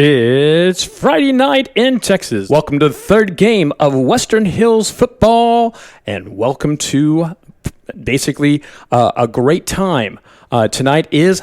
It's Friday night in Texas. Welcome to the third game of Western Hills football, and welcome to basically a great time. Tonight is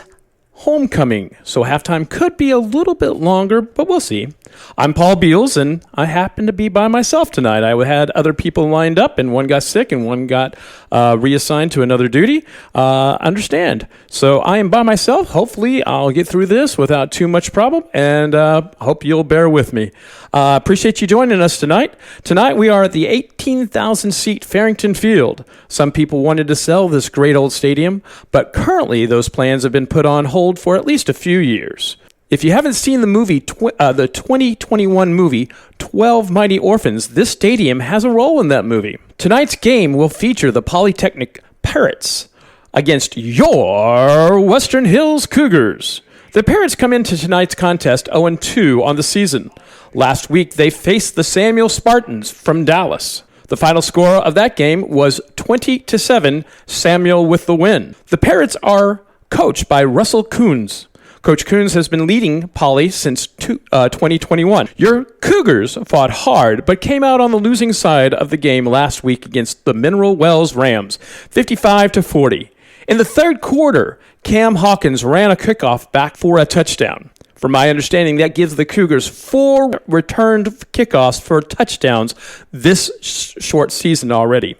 homecoming, so halftime could be a little bit longer, but we'll see. I'm Paul Beals, and I happen to be by myself tonight. I had other people lined up, and one got sick, and one got reassigned to another duty. Understand. So I am by myself. Hopefully, I'll get through this without too much problem, and hope you'll bear with me. Appreciate you joining us tonight. Tonight, we are at the 18,000-seat Farrington Field. Some people wanted to sell this great old stadium, but currently, those plans have been put on hold for at least a few years. If you haven't seen the movie, the 2021 movie, 12 Mighty Orphans, this stadium has a role in that movie. Tonight's game will feature the Polytechnic Parrots against your Western Hills Cougars. The Parrots come into tonight's contest 0-2 on the season. Last week, they faced the Samuel Spartans from Dallas. The final score of that game was 20-7, Samuel with the win. The Parrots are coached by Russell Coons. Coach Coons has been leading Poly since 2021. Your Cougars fought hard, but came out on the losing side of the game last week against the Mineral Wells Rams, 55-40. In the third quarter, Cam Hawkins ran a kickoff back for a touchdown. From my understanding, that gives the Cougars 4 returned kickoffs for touchdowns this short season already.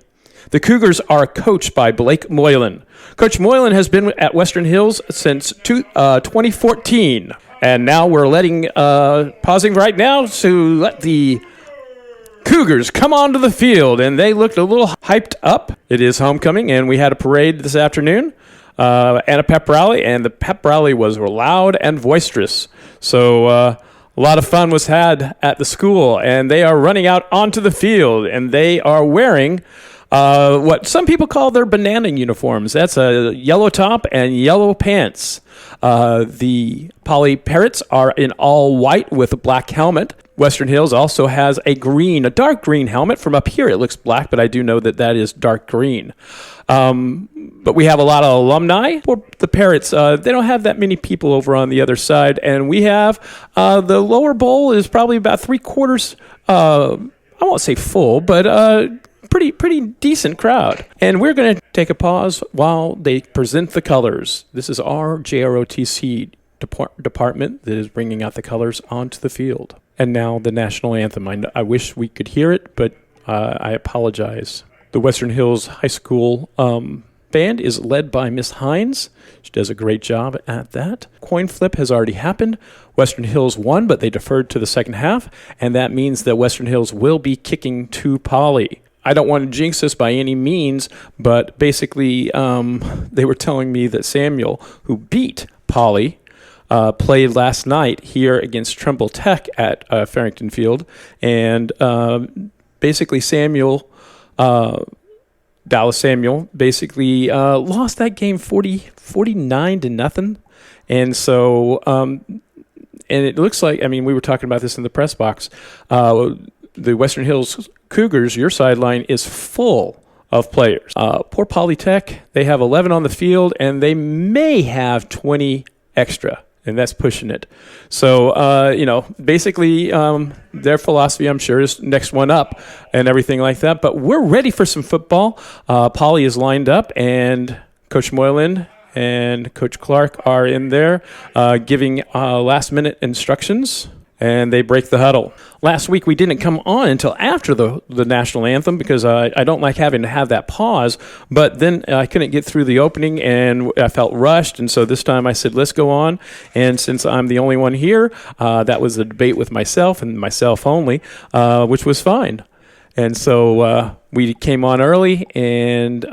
The Cougars are coached by Blake Moylan. Coach Moylan has been at Western Hills since 2014. And now we're pausing right now to let the Cougars come onto the field. And they looked a little hyped up. It is homecoming, and we had a parade this afternoon and a pep rally. And the pep rally was loud and boisterous. So a lot of fun was had at the school. And they are running out onto the field, and they are wearing what some people call their banana uniforms. That's a yellow top and yellow pants. The Poly Parrots are in all white with a black helmet. Western Hills also has a dark green helmet. From up here, it looks black, but I do know that is dark green. But we have a lot of alumni for the Parrots. They don't have that many people over on the other side. And we have the lower bowl is probably about 3/4, I won't say full, but pretty decent crowd. And we're going to take a pause while they present the colors. This is our JROTC department that is bringing out the colors onto the field. And now the national anthem. I wish we could hear it, but I apologize. The Western Hills High School band is led by Miss Hines. She does a great job at that. Coin flip has already happened. Western Hills won, but they deferred to the second half, and that means that Western Hills will be kicking to Poly. I don't want to jinx this by any means, but basically they were telling me that Samuel, who beat Poly, played last night here against Trumbull Tech at Farrington Field. And basically Dallas Samuel, basically lost that game 49-0. And so, and it looks like, we were talking about this in the press box, the Western Hills Cougars, your sideline is full of players. Poor Polytech, they have 11 on the field, and they may have 20 extra, and that's pushing it. So, basically their philosophy, I'm sure, is next one up and everything like that. But we're ready for some football. Poly is lined up, and Coach Moylan and Coach Clark are in there giving last-minute instructions. And they break the huddle. Last week, we didn't come on until after the national anthem because I don't like having to have that pause. But then I couldn't get through the opening, and I felt rushed. And so this time I said, let's go on. And since I'm the only one here, that was a debate with myself and myself only, which was fine. And so we came on early, and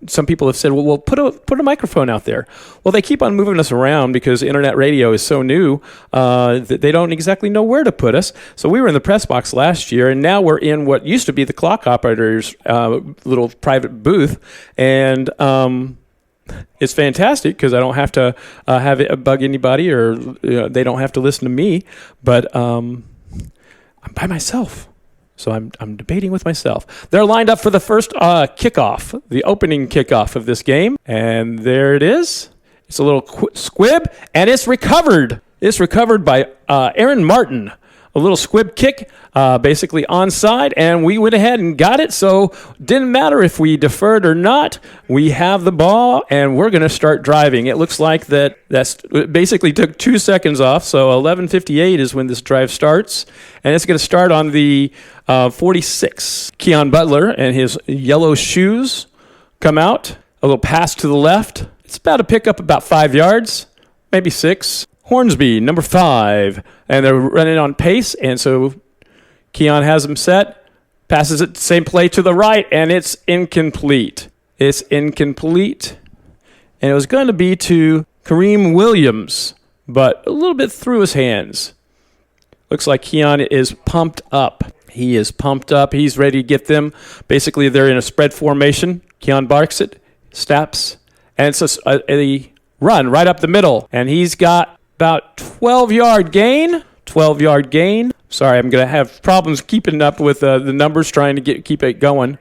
some people have said, well, put a microphone out there. Well, they keep on moving us around because internet radio is so new that they don't exactly know where to put us. So we were in the press box last year, and now we're in what used to be the clock operator's little private booth. And it's fantastic because I don't have to have it bug anybody, or they don't have to listen to me. But I'm by myself. So I'm debating with myself. They're lined up for the first kickoff, the opening kickoff of this game. And there it is. It's a little squib, and it's recovered. It's recovered by Aaron Martin. A little squib kick, basically onside, and we went ahead and got it. So didn't matter if we deferred or not. We have the ball, and we're going to start driving. It looks like that's basically took 2 seconds off. So 11:58 is when this drive starts, and it's going to start on the 46. Keon Butler and his yellow shoes come out. A little pass to the left. It's about to pick up about 5 yards, maybe 6. Hornsby, number 5, and they're running on pace, and so Keon has them set, passes it, same play to the right, and it's incomplete. It's incomplete, and it was going to be to Kareem Williams, but a little bit through his hands. Looks like Keon is pumped up. He is pumped up. He's ready to get them. Basically, they're in a spread formation. Keon barks it, snaps, and it's a run right up the middle, and he's got about 12-yard gain. 12-yard gain. Sorry, I'm going to have problems keeping up with the numbers, trying to keep it going.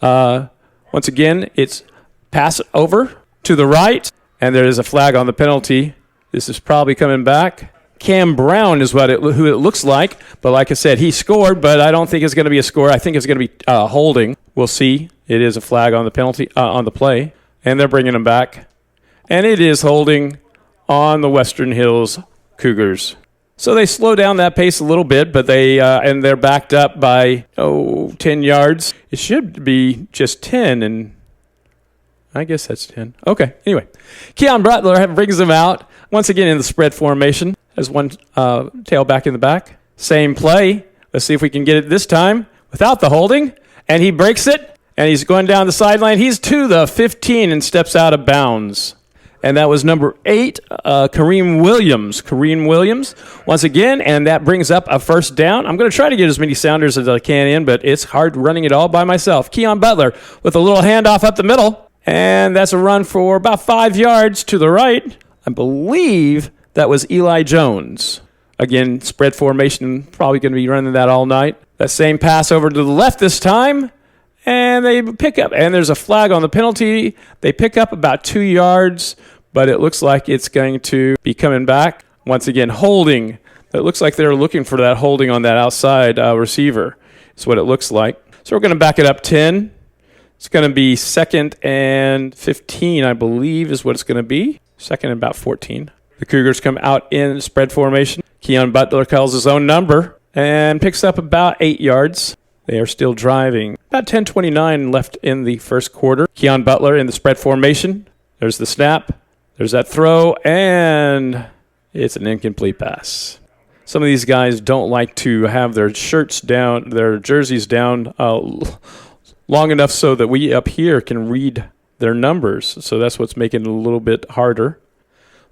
Once again, it's pass over to the right, and there is a flag on the penalty. This is probably coming back. Cam Brown is who it looks like, but like I said, he scored, but I don't think it's going to be a score. I think it's going to be holding. We'll see. It is a flag on the penalty on the play, and they're bringing him back, and it is holding on the Western Hills Cougars. So they slow down that pace a little bit, but they're backed up by 10 yards. It should be just 10, and I guess that's 10. Okay, anyway. Keon Butler brings them out once again in the spread formation. Has one tailback in the back. Same play. Let's see if we can get it this time without the holding, and he breaks it, and he's going down the sideline. He's to the 15 and steps out of bounds. And that was number 8, Kareem Williams. Kareem Williams, once again, and that brings up a first down. I'm going to try to get as many sounders as I can in, but it's hard running it all by myself. Keon Butler with a little handoff up the middle, and that's a run for about 5 yards to the right. I believe that was Eli Jones. Again, spread formation, probably going to be running that all night. That same pass over to the left this time. And they pick up, and there's a flag on the penalty. They pick up about 2 yards, but it looks like it's going to be coming back. Once again, holding. It looks like they're looking for that holding on that outside receiver. Is what it looks like. So we're going to back it up 10. It's going to be 2nd and 15, I believe, is what it's going to be. 2nd and about 14. The Cougars come out in spread formation. Keon Butler calls his own number and picks up about 8 yards. They are still driving. About 10:29 left in the first quarter. Keon Butler in the spread formation. There's the snap. There's that throw, and it's an incomplete pass. Some of these guys don't like to have their shirts down, their jerseys down long enough so that we up here can read their numbers. So that's what's making it a little bit harder.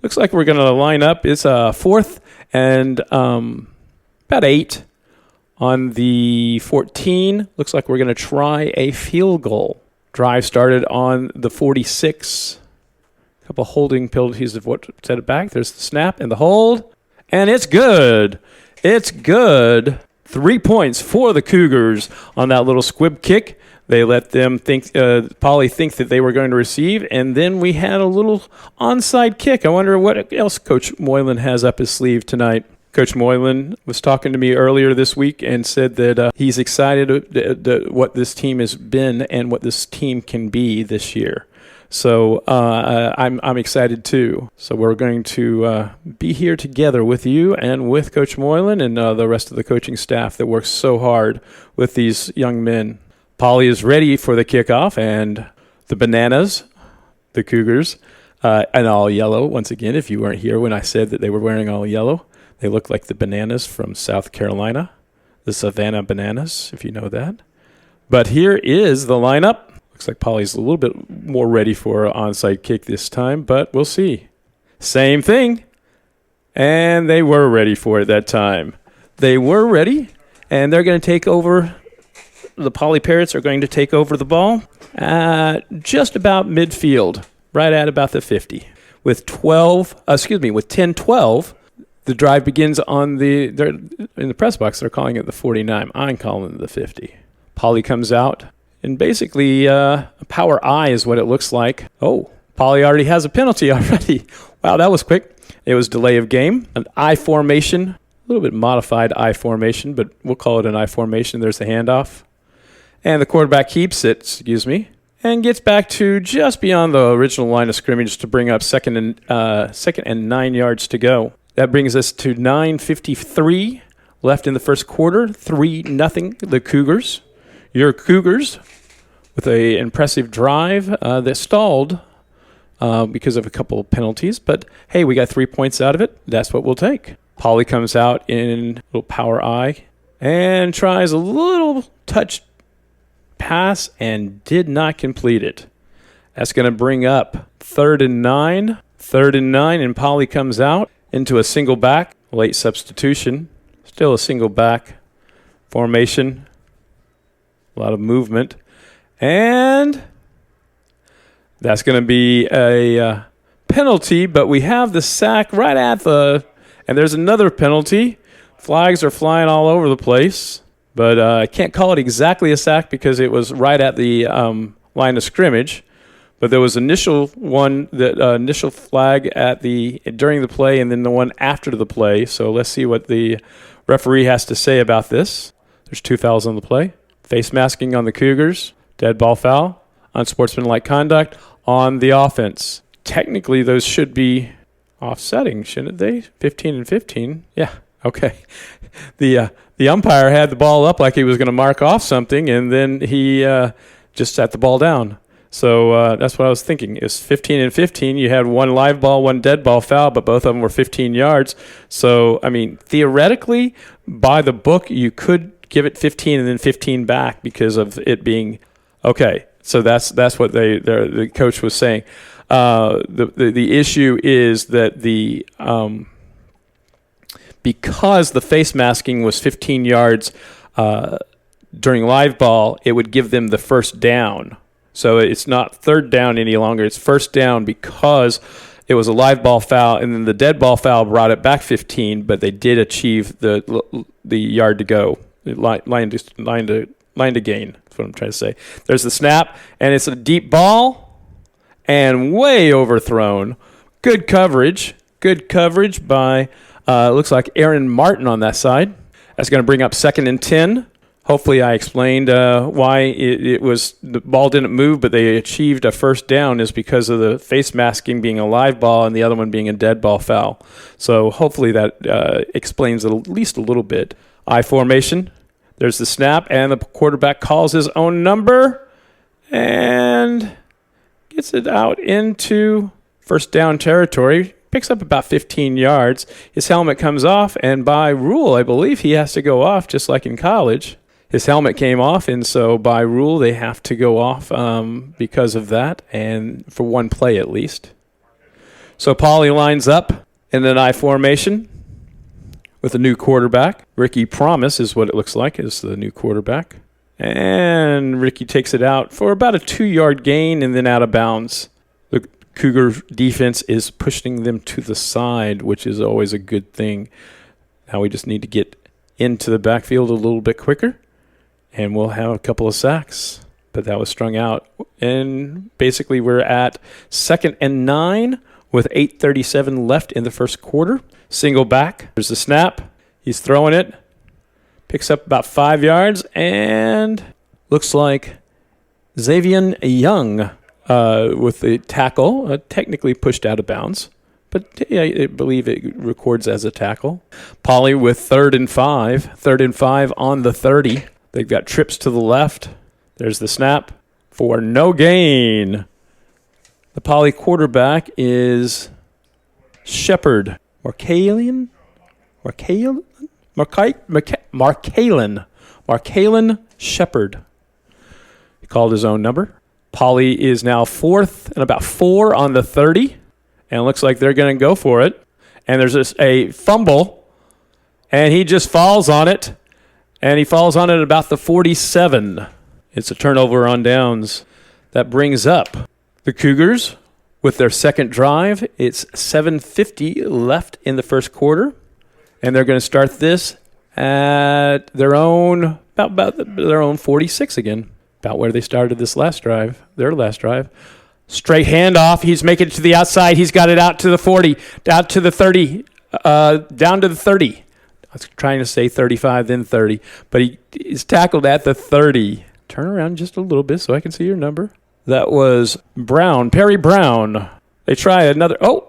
Looks like we're going to line up. It's 4th and about 8. On the 14, looks like we're going to try a field goal. Drive started on the 46. A couple holding penalties of what set it back. There's the snap and the hold. And it's good. It's good. 3 points for the Cougars on that little squib kick. They let them think, Polly think that they were going to receive. And then we had a little onside kick. I wonder what else Coach Moylan has up his sleeve tonight. Coach Moylan was talking to me earlier this week and said that he's excited what this team has been and what this team can be this year. So I'm excited too. So we're going to be here together with you and with Coach Moylan and the rest of the coaching staff that works so hard with these young men. Polly is ready for the kickoff, and the Bananas, the Cougars, and all yellow. Once again, if you weren't here when I said that they were wearing all yellow. They look like the Bananas from South Carolina, the Savannah Bananas, if you know that. But here is the lineup. Looks like Polly's a little bit more ready for an onside kick this time, but we'll see. Same thing. And they were ready for it that time. They were ready, and they're going to take over. The Poly Parrots are going to take over the ball just about midfield, right at about the 50. With 10-12. The drive begins in the press box. They're calling it the 49. I'm calling it the 50. Polly comes out, and basically a power I is what it looks like. Oh, Polly already has a penalty already. Wow, that was quick. It was delay of game, an I formation, a little bit modified I formation, but we'll call it an I formation. There's the handoff. And the quarterback keeps it, and gets back to just beyond the original line of scrimmage to bring up second and 9 yards to go. That brings us to 9:53 left in the first quarter, 3-0 the Cougars. Your Cougars with an impressive drive that stalled because of a couple of penalties. But, hey, we got 3 points out of it. That's what we'll take. Polly comes out in a little power I and tries a little touch pass and did not complete it. That's going to bring up 3rd and 9. 3rd and 9, and Polly comes out into a single back. Late substitution. Still a single back formation. A lot of movement. And that's going to be a penalty, but we have the sack right at the... And there's another penalty. Flags are flying all over the place. But I can't call it exactly a sack because it was right at the line of scrimmage. But there was initial flag during the play, and then the one after the play. So let's see what the referee has to say about this. There's 2 fouls on the play. Face masking on the Cougars. Dead ball foul. Unsportsmanlike conduct on the offense. Technically, those should be offsetting, shouldn't they? 15 and 15. Yeah. Okay. The umpire had the ball up like he was going to mark off something, and then he just set the ball down. So that's what I was thinking. It's 15 and 15. You had one live ball, one dead ball foul, but both of them were 15 yards. So, I mean, theoretically, by the book, you could give it 15 and then 15 back because of it being okay. So that's what the coach was saying. The issue is that because the face masking was 15 yards during live ball, it would give them the first down. So it's not 3rd down any longer. It's 1st down because it was a live ball foul, and then the dead ball foul brought it back 15, but they did achieve the yard to go, line to gain. That's what I'm trying to say. There's the snap, and it's a deep ball and way overthrown. Good coverage by... looks like Aaron Martin on that side. That's going to bring up 2nd and 10. Hopefully I explained why it was the ball didn't move, but they achieved a 1st down is because of the face masking being a live ball and the other one being a dead ball foul. So hopefully that explains it at least a little bit. I formation. There's the snap, and the quarterback calls his own number and gets it out into 1st down territory. Picks up about 15 yards. His helmet comes off, and by rule, I believe he has to go off just like in college. His helmet came off, and so by rule, they have to go off because of that, and for one play at least. So Pauly lines up in an I formation with a new quarterback. Ricky Promise is what it looks like, is the new quarterback. And Ricky takes it out for about a 2-yard gain and then out of bounds. The Cougar defense is pushing them to the side, which is always a good thing. Now we just need to get into the backfield a little bit quicker, and we'll have a couple of sacks. But that was strung out. And basically we're at 2nd and 9 with 8:37 left in the first quarter. Single back. There's the snap. He's throwing it. Picks up about 5 yards, and looks like Xavier Young with the tackle, technically pushed out of bounds, but I believe it records as a tackle. Pauly with 3rd and 5. 3rd and 5 on the 30. They've got trips to the left. There's the snap for no gain. The Pauly quarterback is Shepard. Markalen Shepard. He called his own number. Pauly is now 4th and about 4 on the 30, and it looks like they're going to go for it. And there's a fumble, and he just falls on it, and he falls on it about the 47. It's a turnover on downs. That brings up the Cougars with their second drive. It's 7:50 left in the first quarter, and they're going to start this at their own about their own 46 again. About where they started their last drive. Straight handoff. He's making it to the outside. He's got it out to the 40, out to the 30, down to the 30. I was trying to say 35, then 30, but he's tackled at the 30. Turn around just a little bit so I can see your number. That was Brown, Perry Brown. They try another. Oh,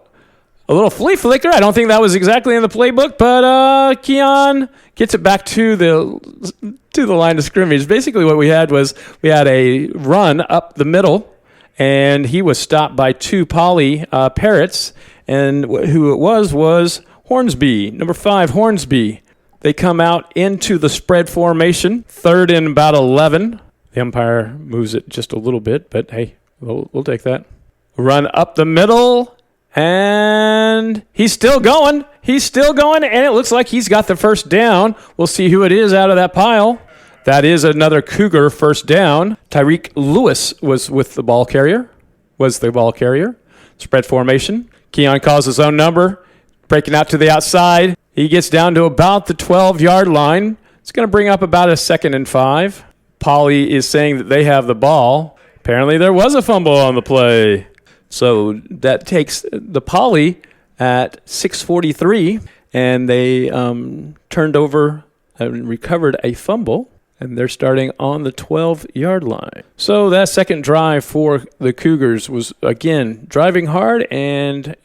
a little flea flicker. I don't think that was exactly in the playbook, but Keon gets it back to the line of scrimmage. Basically what we had was we had a run up the middle, and he was stopped by two Poly Parrots, and who it was Hornsby, number 5, Hornsby. They come out into the spread formation, 3rd and about 11. The umpire moves it just a little bit, but hey, we'll take that. Run up the middle, and he's still going. And it looks like he's got the first down. We'll see who it is out of that pile. That is another Cougar first down. Tyreek Lewis was the ball carrier. Spread formation. Keon calls his own number, breaking out to the outside. He gets down to about the 12-yard line. It's going to bring up about a 2nd and 5. Poly is saying that they have the ball. Apparently there was a fumble on the play. So that takes the Poly at 6:43, and they turned over and recovered a fumble, and they're starting on the 12-yard line. So that second drive for the Cougars was, again, driving hard and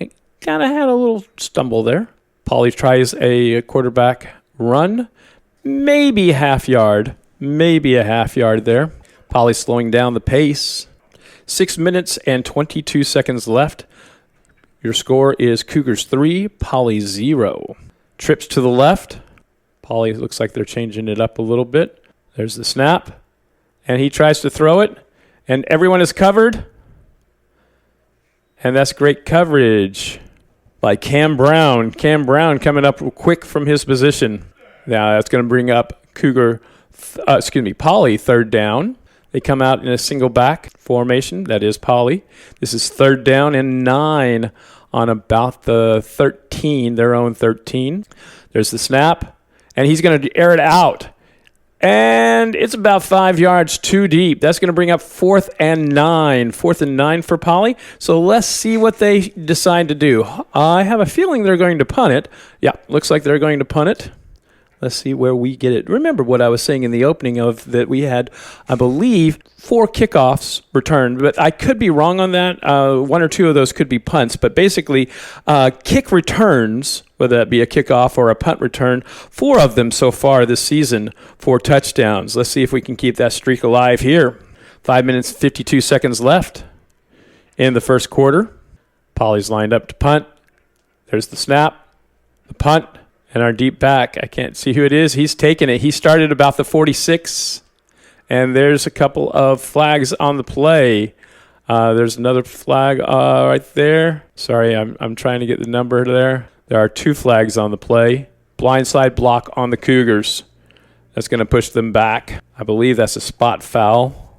kind of had a little stumble there. Poly tries a quarterback run, maybe a half yard there. Poly slowing down the pace. 6 minutes and 22 seconds left. Your score is Cougars 3, Poly 0. Trips to the left. Poly looks like they're changing it up a little bit. There's the snap. And he tries to throw it. And everyone is covered. And that's great coverage by Cam Brown. Cam Brown coming up quick from his position. Now that's going to bring up Poly 3rd down. They come out in a single back formation. That is Poly. This is 3rd down and 9 on about the 13, their own 13. There's the snap, and he's going to air it out. And it's about 5 yards too deep. That's going to bring up 4th and 9. 4th and 9 for Poly. So let's see what they decide to do. I have a feeling they're going to punt it. Yeah, looks like they're going to punt it. Let's see where we get it. Remember what I was saying in the opening of that we had, I believe, 4 kickoffs returned, but I could be wrong on that. 1 or 2 of those could be punts, but basically kick returns, whether that be a kickoff or a punt return, 4 of them so far this season, 4 touchdowns. Let's see if we can keep that streak alive here. 5 minutes, 52 seconds left in the first quarter. Poly's lined up to punt. There's the snap, the punt. And our deep back, I can't see who it is. He's taking it. He started about the 46, and there's a couple of flags on the play. There's another flag right there. Sorry, I'm trying to get the number there. There are 2 flags on the play. Blindside block on the Cougars. That's going to push them back. I believe that's a spot foul,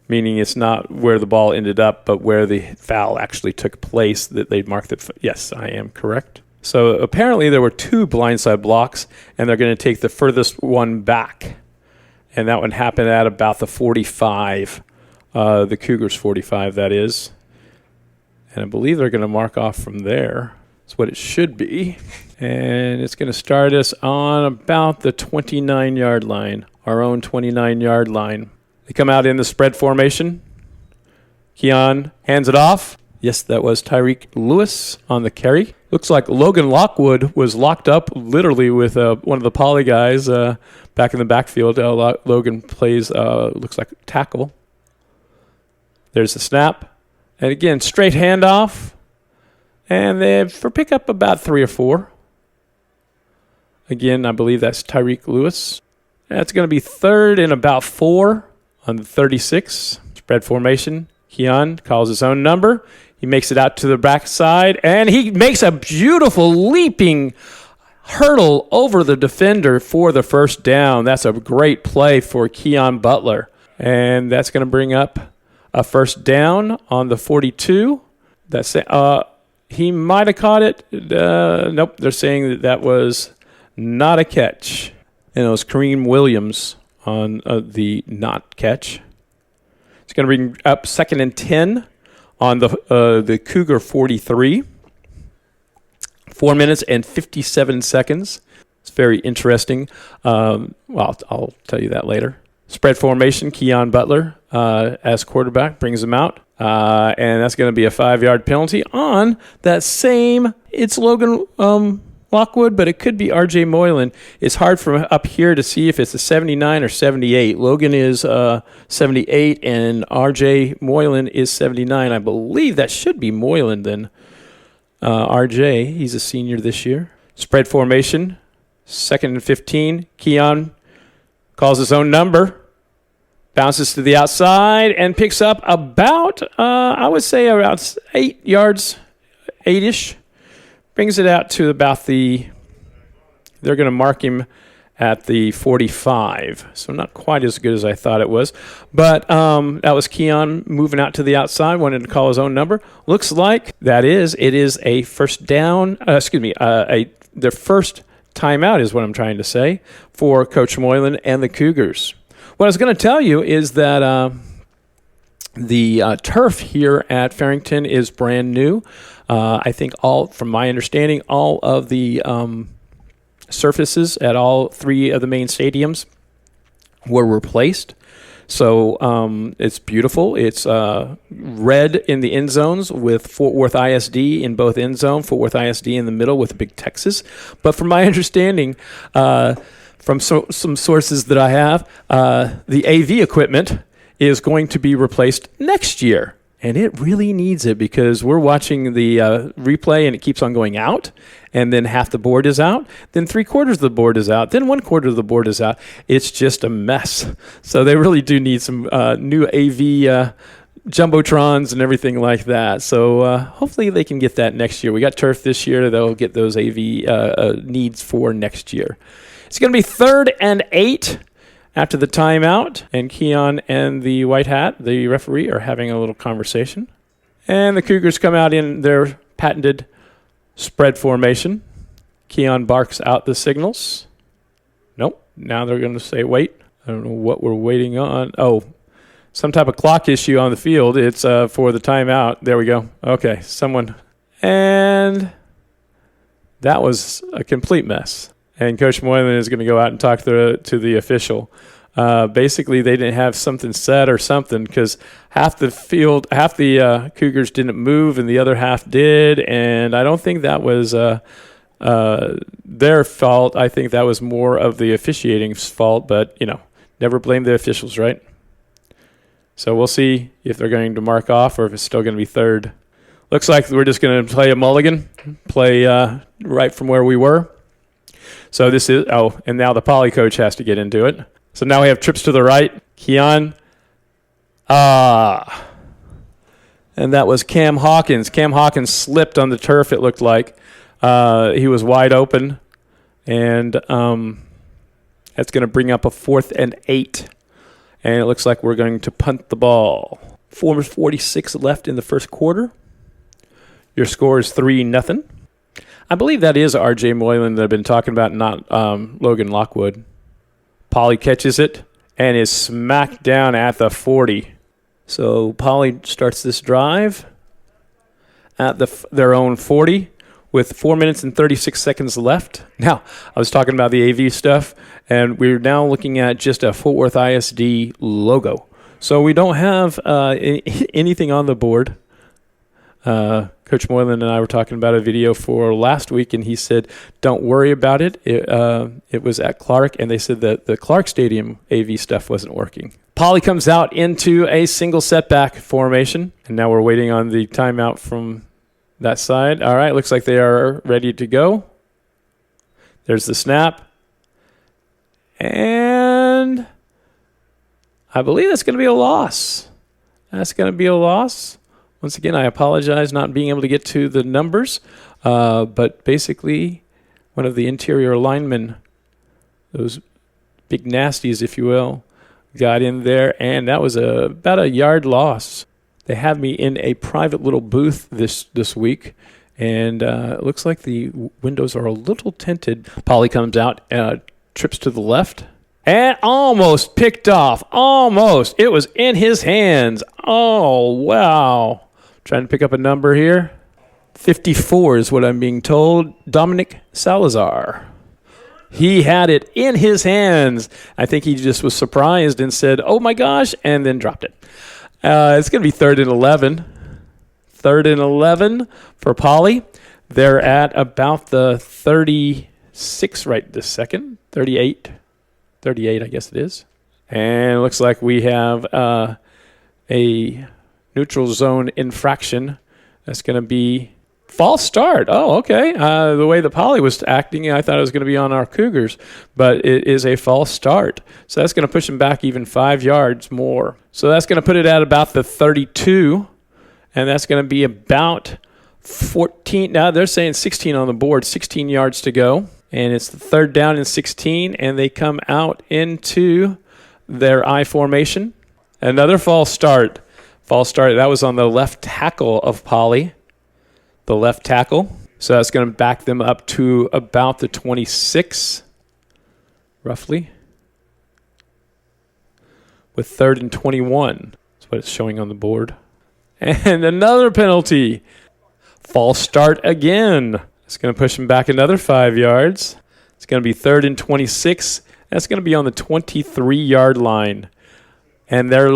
meaning it's not where the ball ended up, but where the foul actually took place that they marked it. Yes, I am correct. So apparently there were 2 blindside blocks, and they're going to take the furthest one back. And that one happened at about the 45, the Cougars 45, that is. And I believe they're going to mark off from there. That's what it should be. And it's going to start us on about the 29-yard line, our own 29-yard line. They come out in the spread formation. Keon hands it off. Yes, that was Tyreek Lewis on the carry. Looks like Logan Lockwood was locked up literally with one of the Poly guys back in the backfield. Logan plays, looks like tackle. There's the snap. And again, straight handoff. And they for pickup about 3 or 4. Again, I believe that's Tyreek Lewis. That's going to be 3rd and about 4 on the 36. Spread formation. Keon calls his own number. He makes it out to the backside, and he makes a beautiful leaping hurdle over the defender for the first down. That's a great play for Keon Butler. And that's going to bring up a first down on the 42. That's he might have caught it. Nope, they're saying that was not a catch. And it was Kareem Williams on the not catch. It's going to bring up 2nd and 10 on the Cougar 43. 4 minutes and 57 seconds. It's very interesting. Well, I'll tell you that later. Spread formation, Keon Butler as quarterback brings him out. And that's going to be a 5-yard penalty on that same, it's Logan Lockwood, but it could be R.J. Moylan. It's hard from up here to see if it's a 79 or 78. Logan is 78, and R.J. Moylan is 79. I believe that should be Moylan then. R.J., he's a senior this year. Spread formation, 2nd and 15. Keon calls his own number, bounces to the outside, and picks up about, I would say, around 8 yards, 8-ish. Brings it out to about they're going to mark him at the 45. So not quite as good as I thought it was. But that was Keon moving out to the outside, wanted to call his own number. Looks like it is a first down, their first timeout is what I'm trying to say for Coach Moylan and the Cougars. What I was going to tell you is that the turf here at Farrington is brand new. I think from my understanding, all of the surfaces at all 3 of the main stadiums were replaced. So it's beautiful. It's red in the end zones with Fort Worth ISD in both end zone, Fort Worth ISD in the middle with a big Texas. But from my understanding, from some sources that I have, the AV equipment is going to be replaced next year. And it really needs it because we're watching the replay and it keeps on going out. And then half the board is out. Then 3/4 of the board is out. Then 1/4 of the board is out. It's just a mess. So they really do need some new AV jumbotrons and everything like that. So hopefully they can get that next year. We got turf this year. They'll get those AV needs for next year. It's going to be 3rd and 8. After the timeout, and Keon and the white hat, the referee, are having a little conversation. And the Cougars come out in their patented spread formation. Keon barks out the signals. Nope. Now they're going to say, wait. I don't know what we're waiting on. Oh, some type of clock issue on the field. It's for the timeout. There we go. Okay, someone. And that was a complete mess. And Coach Moylan is going to go out and talk to the official. Basically, they didn't have something set or something because half the Cougars didn't move and the other half did. And I don't think that was their fault. I think that was more of the officiating's fault. But, never blame the officials, right? So we'll see if they're going to mark off or if it's still going to be 3rd. Looks like we're just going to play a mulligan, play right from where we were. So this is, and now the poly coach has to get into it. So now we have trips to the right. Keon. And that was Cam Hawkins. Cam Hawkins slipped on the turf, it looked like. He was wide open. And that's going to bring up a 4th and 8. And it looks like we're going to punt the ball. 4:46 left in the first quarter. Your score is 3-0. I believe that is R.J. Moylan that I've been talking about, not Logan Lockwood. Polly catches it and is smacked down at the 40. So Polly starts this drive at their own 40 with 4 minutes and 36 seconds left. Now, I was talking about the AV stuff, and we're now looking at just a Fort Worth ISD logo. So we don't have anything on the board. Coach Moylan and I were talking about a video for last week, and he said, don't worry about it. It was at Clark, and they said that the Clark Stadium AV stuff wasn't working. Polly comes out into a single setback formation, and now we're waiting on the timeout from that side. All right, looks like they are ready to go. There's the snap. And I believe that's going to be a loss. That's going to be a loss. Once again, I apologize not being able to get to the numbers, but basically one of the interior linemen, those big nasties, if you will, got in there, and that was about a yard loss. They have me in a private little booth this week, and it looks like the windows are a little tinted. Polly comes out, trips to the left, and almost picked off. Almost. It was in his hands. Oh, wow. Trying to pick up a number here. 54 is what I'm being told. Dominic Salazar. He had it in his hands. I think he just was surprised and said, oh my gosh, and then dropped it. It's going to be 3rd and 11. 3rd and 11 for Poly. They're at about the 36 right this second. 38. 38, I guess it is. And it looks like we have a neutral zone infraction. That's going to be false start. Oh, okay. The way the Poly was acting, I thought it was going to be on our Cougars, but it is a false start. So that's going to push them back even 5 yards more. So that's going to put it at about the 32, and that's going to be about 14. Now they're saying 16 on the board, 16 yards to go, and it's the 3rd down and 16, and they come out into their I formation. Another false start. False start. That was on the left tackle of Poly. The left tackle. So that's going to back them up to about the 26, roughly, with 3rd and 21. That's what it's showing on the board. And another penalty. False start again. It's going to push them back another 5 yards. It's going to be 3rd and 26. That's going to be on the 23-yard line. And their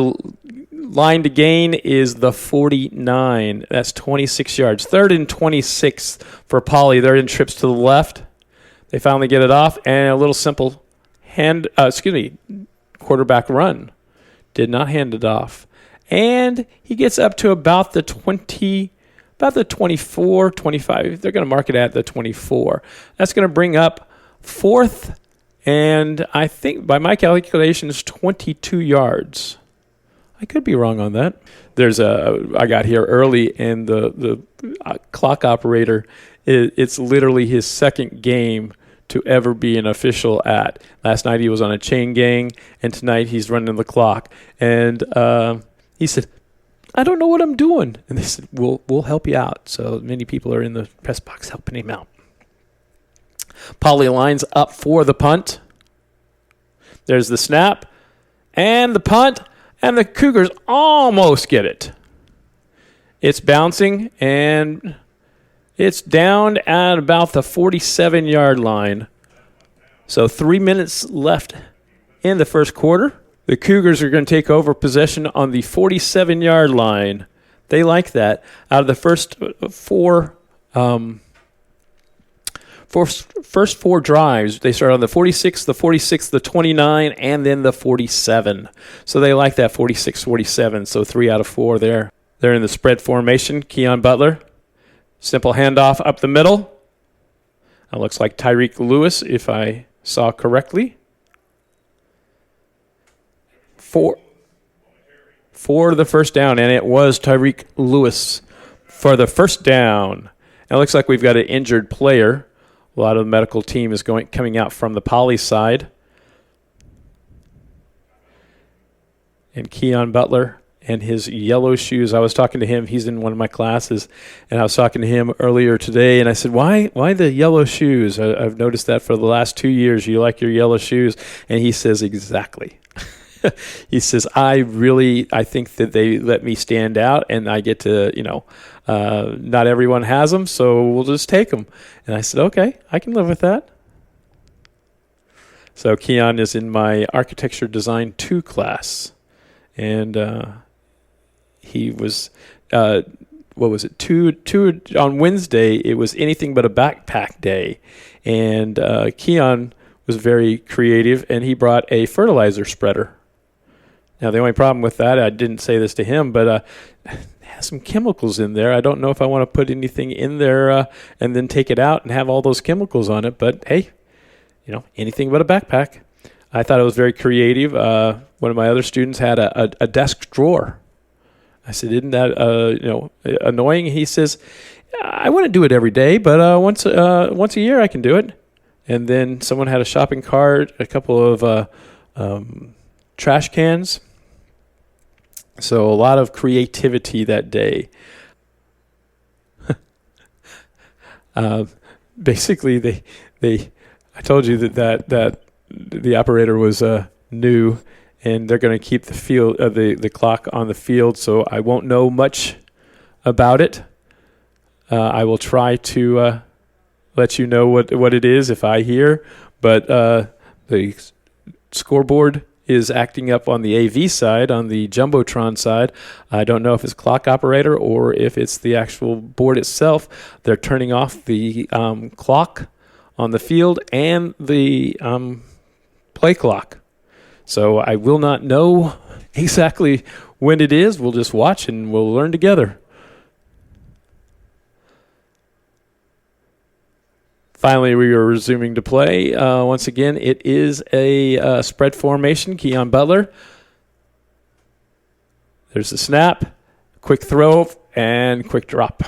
line to gain is the 49. That's 26 yards. 3rd and 26 for Poly. They're in trips to the left. They finally get it off, and a little simple quarterback run. Did not hand it off. And he gets up to about the 24, 25. They're going to mark it at the 24. That's going to bring up 4th, and I think by my calculations, 22 yards. I could be wrong on that. I got here early, and the clock operator, it's literally his second game to ever be an official at. Last night he was on a chain gang, and tonight he's running the clock. And he said, I don't know what I'm doing. And they said, we'll help you out. So many people are in the press box helping him out. Poly lines up for the punt. There's the snap and the punt, and the Cougars almost get it. It's bouncing, and it's down at about the 47-yard line. So 3 minutes left in the first quarter. The Cougars are going to take over possession on the 47-yard line. They like that. Out of the first four drives, they start on the 46, the 46, the 29, and then the 47. So they like that 46-47. So 3 out of 4 there. They're in the spread formation. Keon Butler, simple handoff up the middle. That looks like Tyreek Lewis, if I saw correctly. For the first down, and it was Tyreek Lewis for the first down. And it looks like we've got an injured player. A lot of the medical team is coming out from the Poly side. And Keon Butler and his yellow shoes. I was talking to him. He's in one of my classes, and I was talking to him earlier today, and I said, why the yellow shoes? I've noticed that for the last 2 years. You like your yellow shoes? And he says, exactly. He says, I think that they let me stand out, and I get to, not everyone has them, so we'll just take them. And I said, okay, I can live with that. So Keon is in my Architecture Design 2 class, and he was, what was it, two on Wednesday, it was anything but a backpack day. And Keon was very creative, and he brought a fertilizer spreader. Now, the only problem with that, I didn't say this to him, but it has some chemicals in there. I don't know if I want to put anything in there and then take it out and have all those chemicals on it. But, hey, anything but a backpack. I thought it was very creative. One of my other students had a desk drawer. I said, isn't that, annoying? He says, I wouldn't do it every day, but once a year I can do it. And then someone had a shopping cart, a couple of trash cans. So a lot of creativity that day. Basically, I told you that the operator was new, and they're going to keep the clock on the field. So I won't know much about it. I will try to let you know what it is if I hear, but the scoreboard is acting up on the AV side, on the Jumbotron side. I don't know if it's clock operator or if it's the actual board itself. They're turning off the clock on the field and the play clock. So I will not know exactly when it is. We'll just watch and we'll learn together. Finally, we are resuming to play. Once again, it is a spread formation. Keon Butler. There's the snap, quick throw, and quick drop.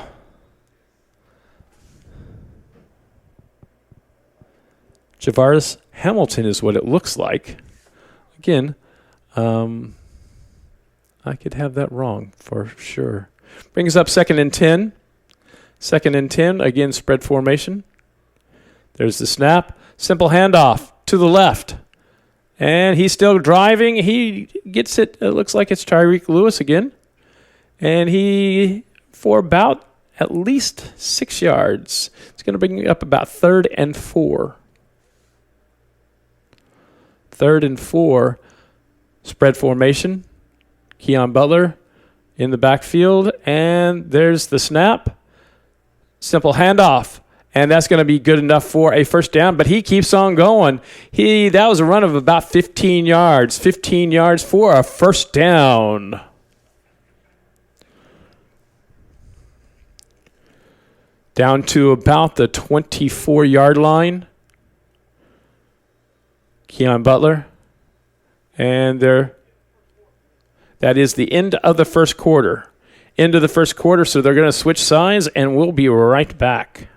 Javaris Hamilton is what it looks like. Again, I could have that wrong for sure. Brings up 2nd and 10. 2nd and 10, again, spread formation. There's the snap. Simple handoff to the left. And he's still driving. He gets it. It looks like it's Tyreek Lewis again. And he, for about at least 6 yards. It's going to bring up about 3rd and 4. 3rd and 4. Spread formation. Keon Butler in the backfield. And there's the snap. Simple handoff. And that's going to be good enough for a first down, but he keeps on going. That was a run of about 15 yards. 15 yards for a first down. Down to about the 24-yard line. Keon Butler. And that is the end of the first quarter. End of the first quarter, so they're going to switch sides, and we'll be right back.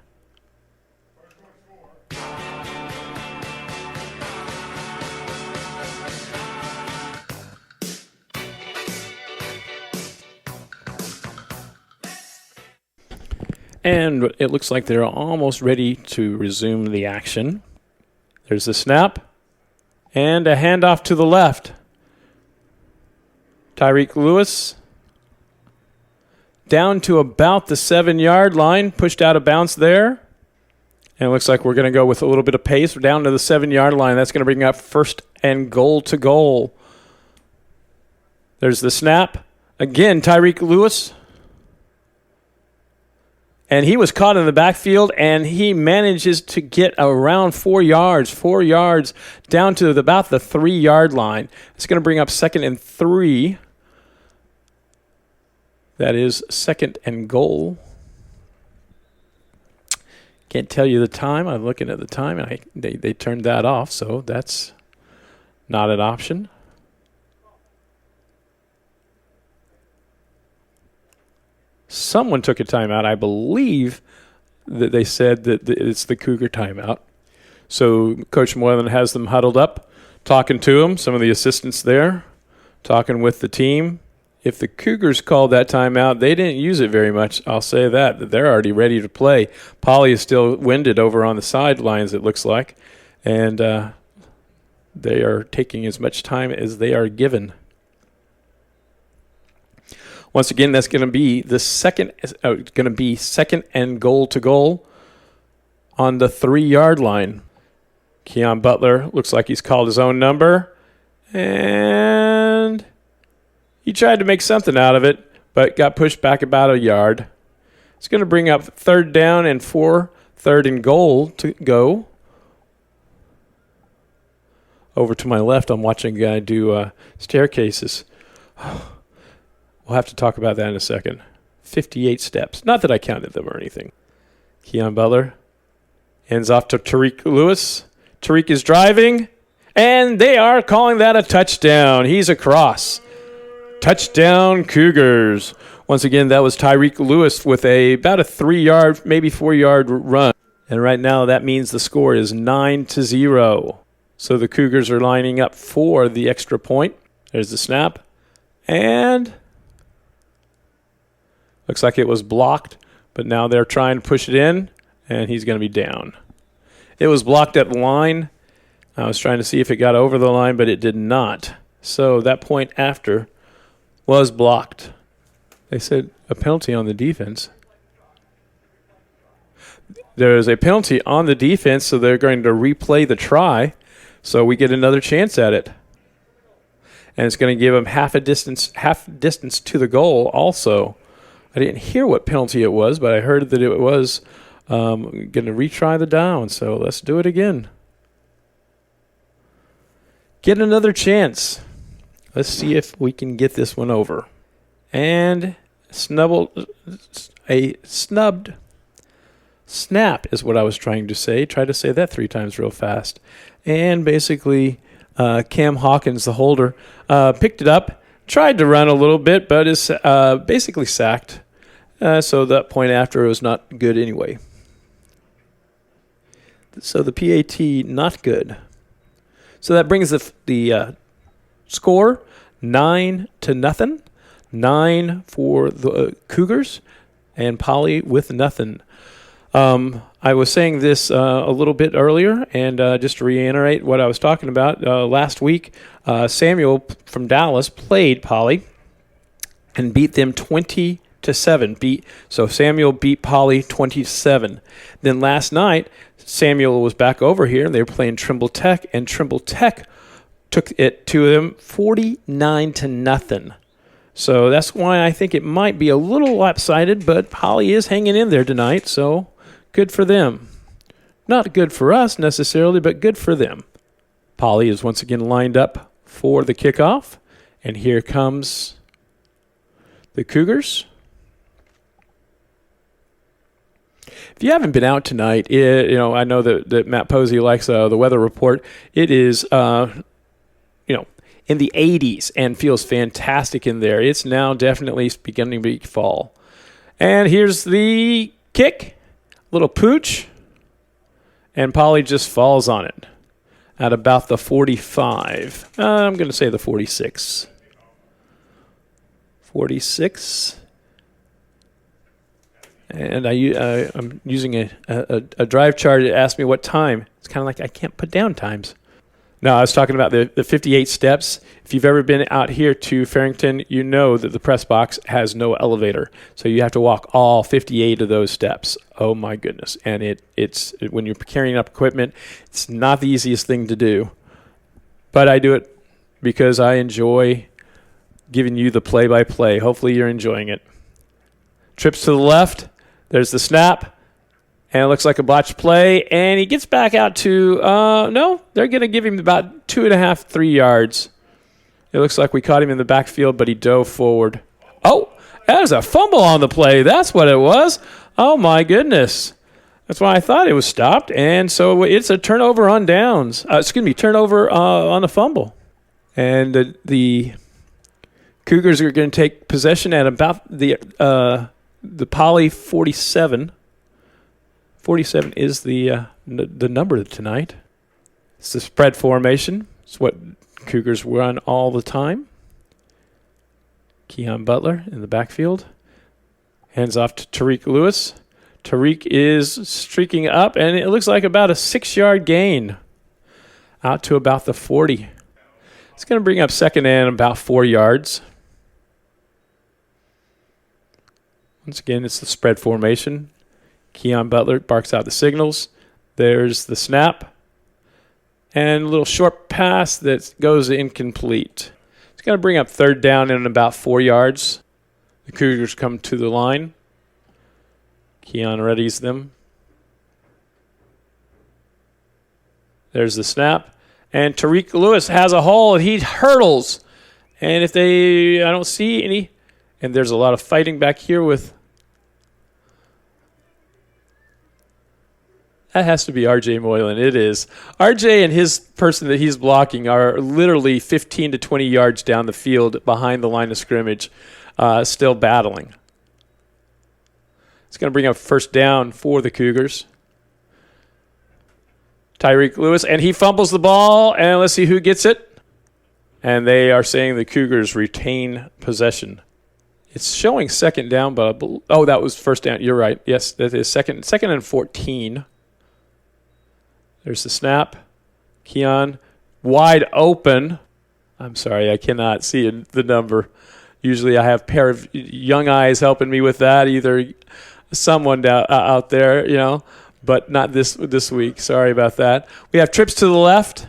And it looks like they're almost ready to resume the action. There's the snap. And a handoff to the left. Tyreek Lewis. Down to about the 7-yard line. Pushed out of bounds there. And it looks like we're going to go with a little bit of pace. We're down to the 7-yard line. That's going to bring up 1st and goal to goal. There's the snap. Again, Tyreek Lewis. And he was caught in the backfield, and he manages to get around 4 yards down to about the 3-yard line. It's going to bring up 2nd and 3. That is 2nd and goal. Can't tell you the time. I'm looking at the time, and they turned that off, so that's not an option. Someone took a timeout. I believe that they said that it's the Cougar timeout. So Coach Moylan has them huddled up, talking to them, some of the assistants there, talking with the team. If the Cougars called that timeout, they didn't use it very much. I'll say that they're already ready to play. Polly is still winded over on the sidelines, it looks like, and they are taking as much time as they are given. Once again, that's going to be the 2nd and goal to goal on the 3-yard line. Keon Butler looks like he's called his own number, and he tried to make something out of it, but got pushed back about a yard. It's going to bring up 3rd down and 4, 3rd and goal to go. Over to my left, I'm watching a guy do staircases. We'll have to talk about that in a second. 58 steps. Not that I counted them or anything. Keon Butler ends off to Tyreek Lewis. Tyreek is driving, and they are calling that a touchdown. He's across. Touchdown, Cougars. Once again, that was Tyreek Lewis with about a 3-yard, maybe 4-yard run. And right now, that means the score is 9-0. So the Cougars are lining up for the extra point. There's the snap. And looks like it was blocked, but now they're trying to push it in, and he's going to be down. It was blocked at the line. I was trying to see if it got over the line, but it did not. So that point after was blocked. They said a penalty on the defense. There is a penalty on the defense, so they're going to replay the try, so we get another chance at it. And it's going to give them half distance to the goal also. I didn't hear what penalty it was, but I heard that it was going to retry the down, so let's do it again. Get another chance. Let's see if we can get this one over. And a snubbed snap is what I was trying to say. Try to say that 3 times real fast. And basically, Cam Hawkins, the holder, picked it up, tried to run a little bit, but is basically sacked. So that point after was not good anyway. So the PAT, not good. So that brings the score 9-0. 9 for the Cougars, and Polly with nothing. I was saying this a little bit earlier, and just to reiterate what I was talking about, last week, Samuel from Dallas played Polly and beat them 20-7. So Samuel beat Polly 20-7. Then last night, Samuel was back over here, and they were playing Trimble Tech, and Trimble Tech took it to them 49-0. So that's why I think it might be a little lopsided, but Polly is hanging in there tonight, so good for them. Not good for us necessarily, but good for them. Polly is once again lined up for the kickoff, and here comes the Cougars. If you haven't been out tonight, I know that Matt Posey likes the weather report. It is, in the 80s and feels fantastic in there. It's now definitely beginning to be fall. And here's the kick. Little pooch. And Polly just falls on it at about the 45. I'm going to say the 46. 46. And I'm using a drive chart. It asked me what time. It's kind of like I can't put down times. No, I was talking about the 58 steps. If you've ever been out here to Farrington, you know that the press box has no elevator. So you have to walk all 58 of those steps. Oh, my goodness. And it's when you're carrying up equipment, it's not the easiest thing to do. But I do it because I enjoy giving you the play-by-play. Hopefully you're enjoying it. Trips to the left. There's the snap. And it looks like a botched play, and he gets back out to, they're going to give him about 2.5, 3 yards. It looks like we caught him in the backfield, but he dove forward. Oh, that was a fumble on the play. That's what it was. Oh, my goodness. That's why I thought it was stopped. And so it's a turnover on downs. Turnover on a fumble. And the Cougars are going to take possession at about the Poly 47. 47 is the number tonight. It's the spread formation. It's what Cougars run all the time. Keon Butler in the backfield. Hands off to Tariq Lewis. Tariq is streaking up, and it looks like about a 6-yard gain out to about the 40. It's going to bring up second and about 4 yards. Once again, it's the spread formation. Keon Butler barks out the signals. There's the snap. And a little short pass that goes incomplete. It's going to bring up third down in about 4 yards. The Cougars come to the line. Keon readies them. There's the snap. And Tariq Lewis has a hole, and he hurdles. And I don't see any. And there's a lot of fighting back here with... That has to be R.J. Moylan. It is. R.J. and his person that he's blocking are literally 15 to 20 yards down the field behind the line of scrimmage, still battling. It's going to bring up first down for the Cougars. Tyreek Lewis, and he fumbles the ball, and let's see who gets it. And they are saying the Cougars retain possession. It's showing second down, but that was first down. You're right. Yes, that is second and 14. There's the snap. Keon wide open. I'm sorry, I cannot see the number. Usually I have a pair of young eyes helping me with that, either someone out there, you know, but not this week. Sorry about that. We have trips to the left.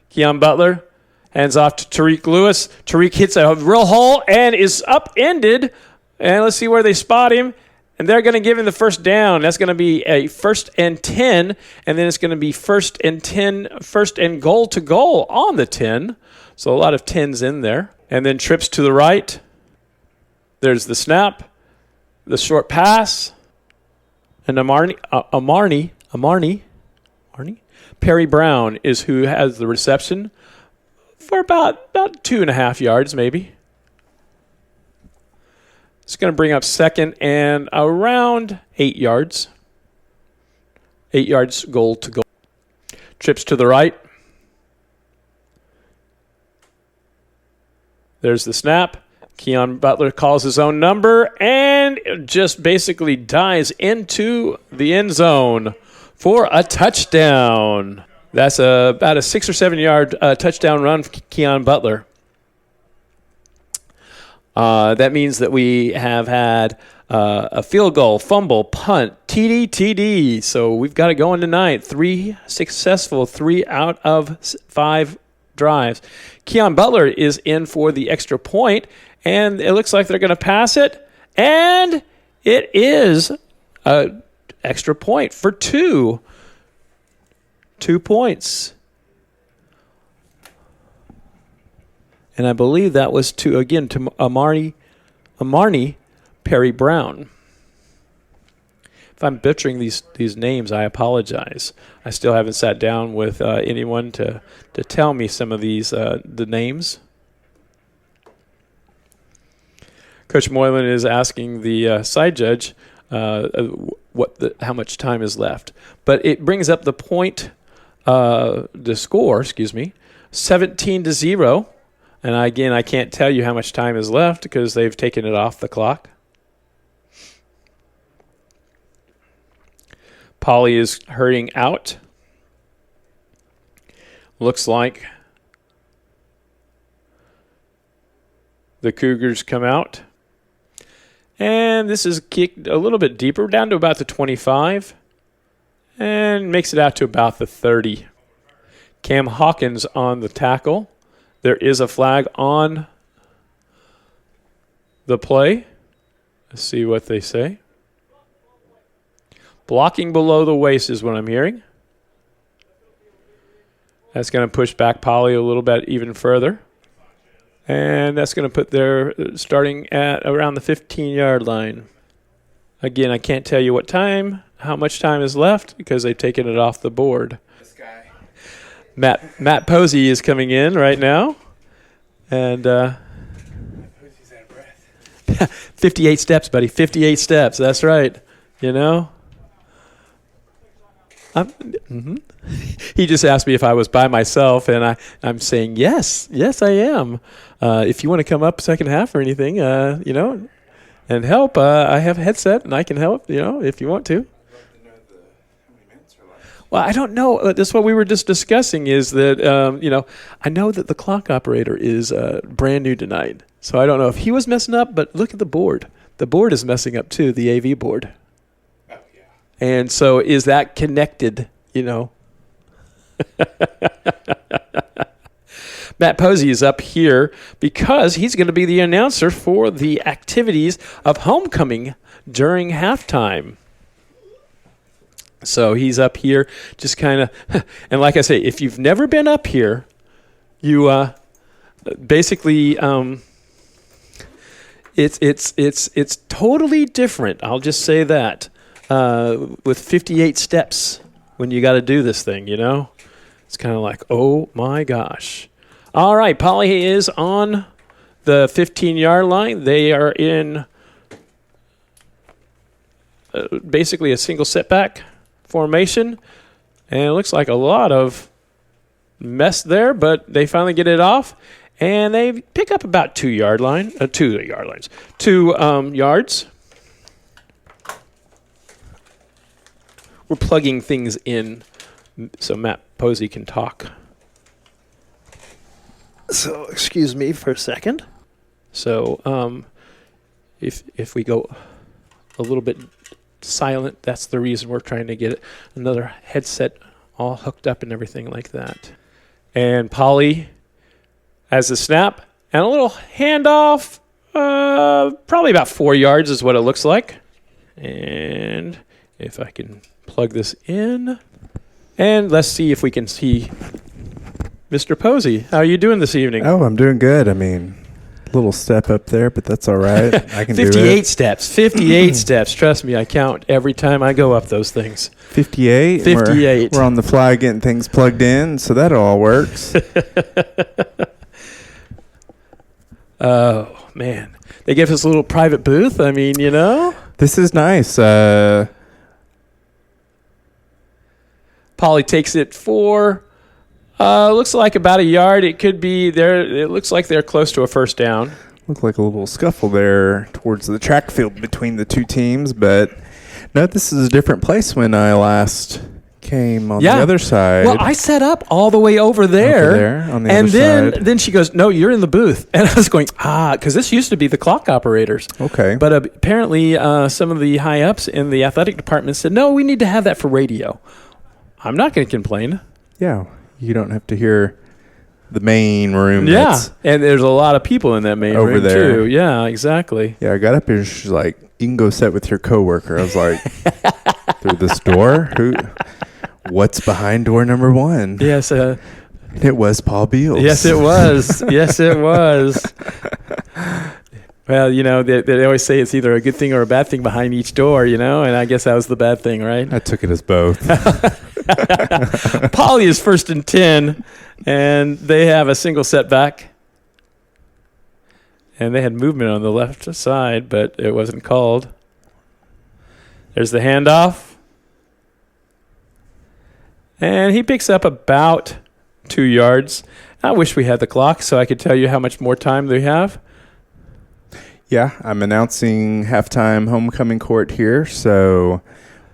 Keon Butler hands off to Tariq Lewis. Tariq hits a real hole and is upended. And let's see where they spot him. And they're going to give him the first down. That's going to be a 1st and 10. And then it's going to be 1st and 10, 1st and goal to goal on the 10. So a lot of 10s in there. And then trips to the right. There's the snap, the short pass. And Amarni, Perry Brown is who has the reception for about 2.5 yards maybe. It's going to bring up 2nd and around 8 yards. 8 yards goal to goal. Trips to the right. There's the snap. Keon Butler calls his own number and just basically dives into the end zone for a touchdown. That's about a 6 or 7 yard touchdown run for Keon Butler. That means that we have had a field goal, fumble, punt, TD. So we've got it going tonight. 3 successful, 3 out of 5 drives. Keon Butler is in for the extra point, and it looks like they're going to pass it. And it is an extra point for 2. 2 points. And I believe that was to Amarni Perry Brown. If I'm butchering these names, I apologize. I still haven't sat down with anyone to tell me some of these the names. Coach Moylan is asking the side judge how much time is left, but it brings up the score. 17-0. And again, I can't tell you how much time is left because they've taken it off the clock. Polly is herding out. Looks like the Cougars come out. And this is kicked a little bit deeper, down to about the 25. And makes it out to about the 30. Cam Hawkins on the tackle. There is a flag on the play. Let's see what they say. Blocking below the waist is what I'm hearing. That's going to push back Polly a little bit even further. And that's going to put their starting at around the 15-yard line. Again, I can't tell you how much time is left because they've taken it off the board. This guy. Matt Posey is coming in right now. And 58 steps, buddy. 58 steps. That's right. You know? He just asked me if I was by myself, and I'm saying yes, I am. If you want to come up second half or anything, and help, I have a headset and I can help, if you want to. Well, I don't know. That's what we were just discussing is that, I know that the clock operator is brand new tonight, so I don't know if he was messing up, but look at the board. The board is messing up too, the AV board. And so is that connected, Matt Posey is up here because he's going to be the announcer for the activities of homecoming during halftime. So he's up here just kind of, and like I say, if you've never been up here, you basically, it's totally different. I'll just say that. With 58 steps when you got to do this thing, It's kind of like, oh, my gosh. All right, Polly is on the 15-yard line. They are in basically a single setback formation. And it looks like a lot of mess there, but they finally get it off. And they pick up about 2 yards. We're plugging things in so Matt Posey can talk. So, excuse me for a second. So if we go a little bit silent, that's the reason we're trying to get another headset all hooked up and everything like that. And Polly has a snap and a little handoff. Probably about 4 yards is what it looks like. And if I can plug this in. And let's see if we can see Mr. Posey. How are you doing this evening? Oh, I'm doing good. I mean, a little step up there, but that's all right. I can do it. 58 steps. 58 steps. Trust me, I count every time I go up those things. 58? 58. We're on the fly getting things plugged in, so that all works. Oh, man. They give us a little private booth. I mean, you know. This is nice. Polly takes it for, looks like about a yard. It could be there. It looks like they're close to a first down. Looked like a little scuffle there towards the track field between the two teams, but no, this is a different place when I last came on the other side. Well, I set up all the way over there, on the other side. And then she goes, "No, you're in the booth." And I was going, because this used to be the clock operators. Okay. But apparently some of the high-ups in the athletic department said, "No, we need to have that for radio." I'm not going to complain. Yeah, you don't have to hear the main room. Yeah, and there's a lot of people in that main over room there too. Yeah, exactly. Yeah, I got up here and she's like, "You can go sit with your coworker." I was like, "Through this door? What's behind door number 1?" Yes, it was Paul Beals. Yes, it was. Yes, it was. Well, you know, they always say it's either a good thing or a bad thing behind each door, you know, and I guess that was the bad thing, right? I took it as both. Polly is 1st and 10, and they have a single setback. And they had movement on the left side, but it wasn't called. There's the handoff. And he picks up about 2 yards. I wish we had the clock so I could tell you how much more time they have. Yeah, I'm announcing halftime homecoming court here, so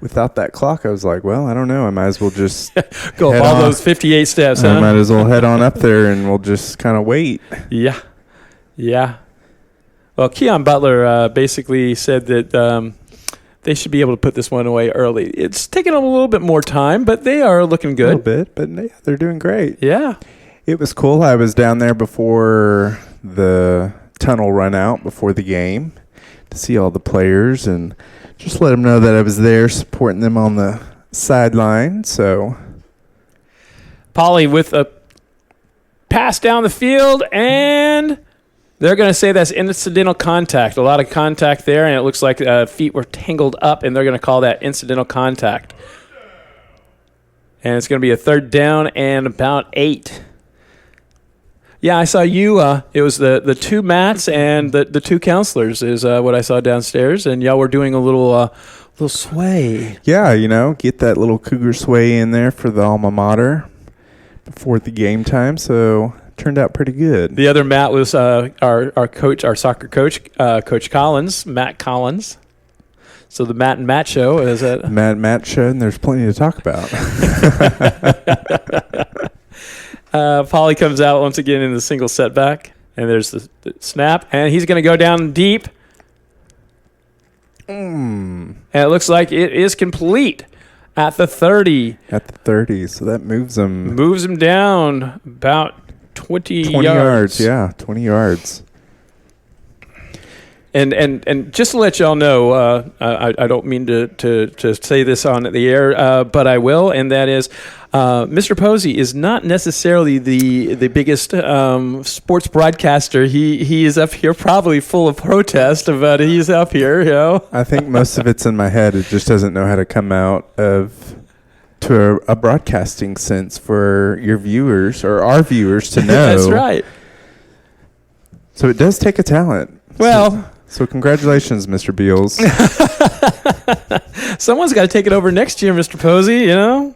without that clock, I was like, well, I don't know. I might as well just go up all those 58 steps, huh? I might as well head on up there, and we'll just kind of wait. Yeah. Yeah. Well, Keon Butler basically said that they should be able to put this one away early. It's taken them a little bit more time, but they are looking good. A little bit, but yeah, they're doing great. Yeah. It was cool. I was down there before the tunnel run out before the game to see all the players and just let them know that I was there supporting them on the sideline. So Polly with a pass down the field, and they're going to say that's incidental contact. A lot of contact there, and it looks like feet were tangled up, and they're going to call that incidental contact. And it's going to be a 3rd down and about 8. Yeah, I saw you. It was the 2 Matts and the 2 counselors is what I saw downstairs, and y'all were doing a little sway. Yeah, you know, get that little cougar sway in there for the alma mater before the game time. So turned out pretty good. The other Matt was our coach, our soccer coach, Coach Collins, Matt Collins. So the Matt and Matt show is it? Matt and Matt show, and there's plenty to talk about. Polly comes out once again in the single setback, and there's the snap, and he's going to go down deep. And it looks like it is complete at the 30. At the 30, so that moves him. Moves him down about 20 yards. Yeah, 20 yards. And just to let y'all know, I don't mean to say this on the air, but I will, and that is Mr. Posey is not necessarily the biggest sports broadcaster. He is up here probably full of protest, but he's up here, you know. I think most of it's in my head. It just doesn't know how to come out to a broadcasting sense for your viewers or our viewers to know. That's right. So it does take a talent. Well... So congratulations, Mr. Beals. Someone's got to take it over next year, Mr. Posey, you know?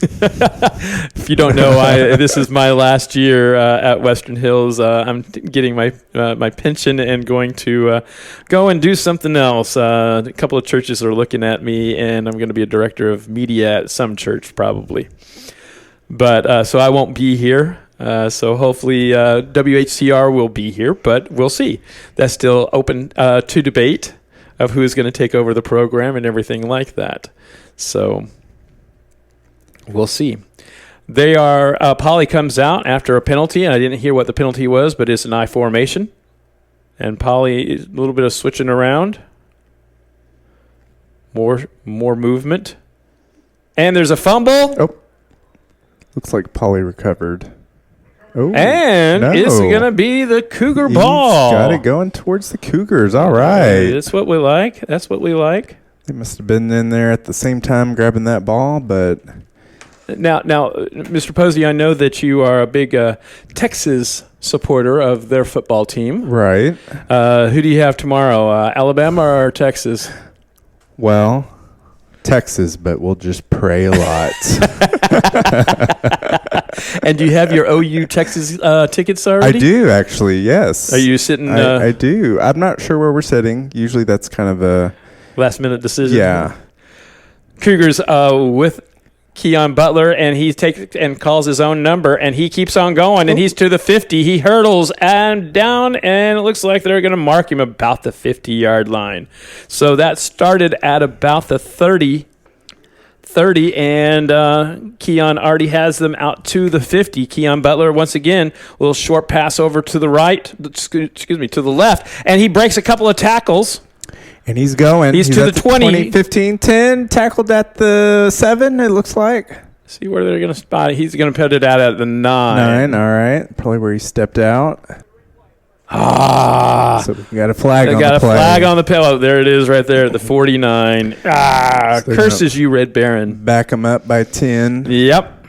If you don't know, this is my last year at Western Hills. I'm getting my pension and going to go and do something else. A couple of churches are looking at me, and I'm going to be a director of media at some church probably. But so I won't be here So hopefully WHCR will be here, but we'll see. That's still open to debate of who's going to take over the program and everything like that. So we'll see. They are Poly comes out after a penalty, and I didn't hear what the penalty was, but it's an I formation. And Poly, a little bit of switching around. More movement. And there's a fumble. Oh. Looks like Poly recovered. Oh, and it's going to be the Cougar ball. He's got it going towards the Cougars. All right. That's what we like. That's what we like. They must have been in there at the same time grabbing that ball, but... Now, Mr. Posey, I know that you are a big Texas supporter of their football team. Right. Who do you have tomorrow, Alabama or Texas? Well, Texas, but we'll just pray a lot. And do you have your OU Texas tickets already? I do, actually, yes. Are you sitting? I do. I'm not sure where we're sitting. Usually that's kind of a... last-minute decision? Yeah. Cougars with Keon Butler, and he takes and calls his own number, and he keeps on going, and he's to the 50. He hurdles and down, and it looks like they're going to mark him about the 50-yard line. So that started at about the 30, and Keon already has them out to the 50. Keon Butler, once again, a little short pass over to the right, to the left, and he breaks a couple of tackles. And he's going. He's to the 20. 15, 10, tackled at the 7, it looks like. See where they're going to spot it. He's going to put it out at the 9. 9, all right. Probably where he stepped out. So we got a flag on the play. They got a flag on the play. Oh, there it is right there at the 49. So curses you, Red Baron. Back him up by 10. Yep.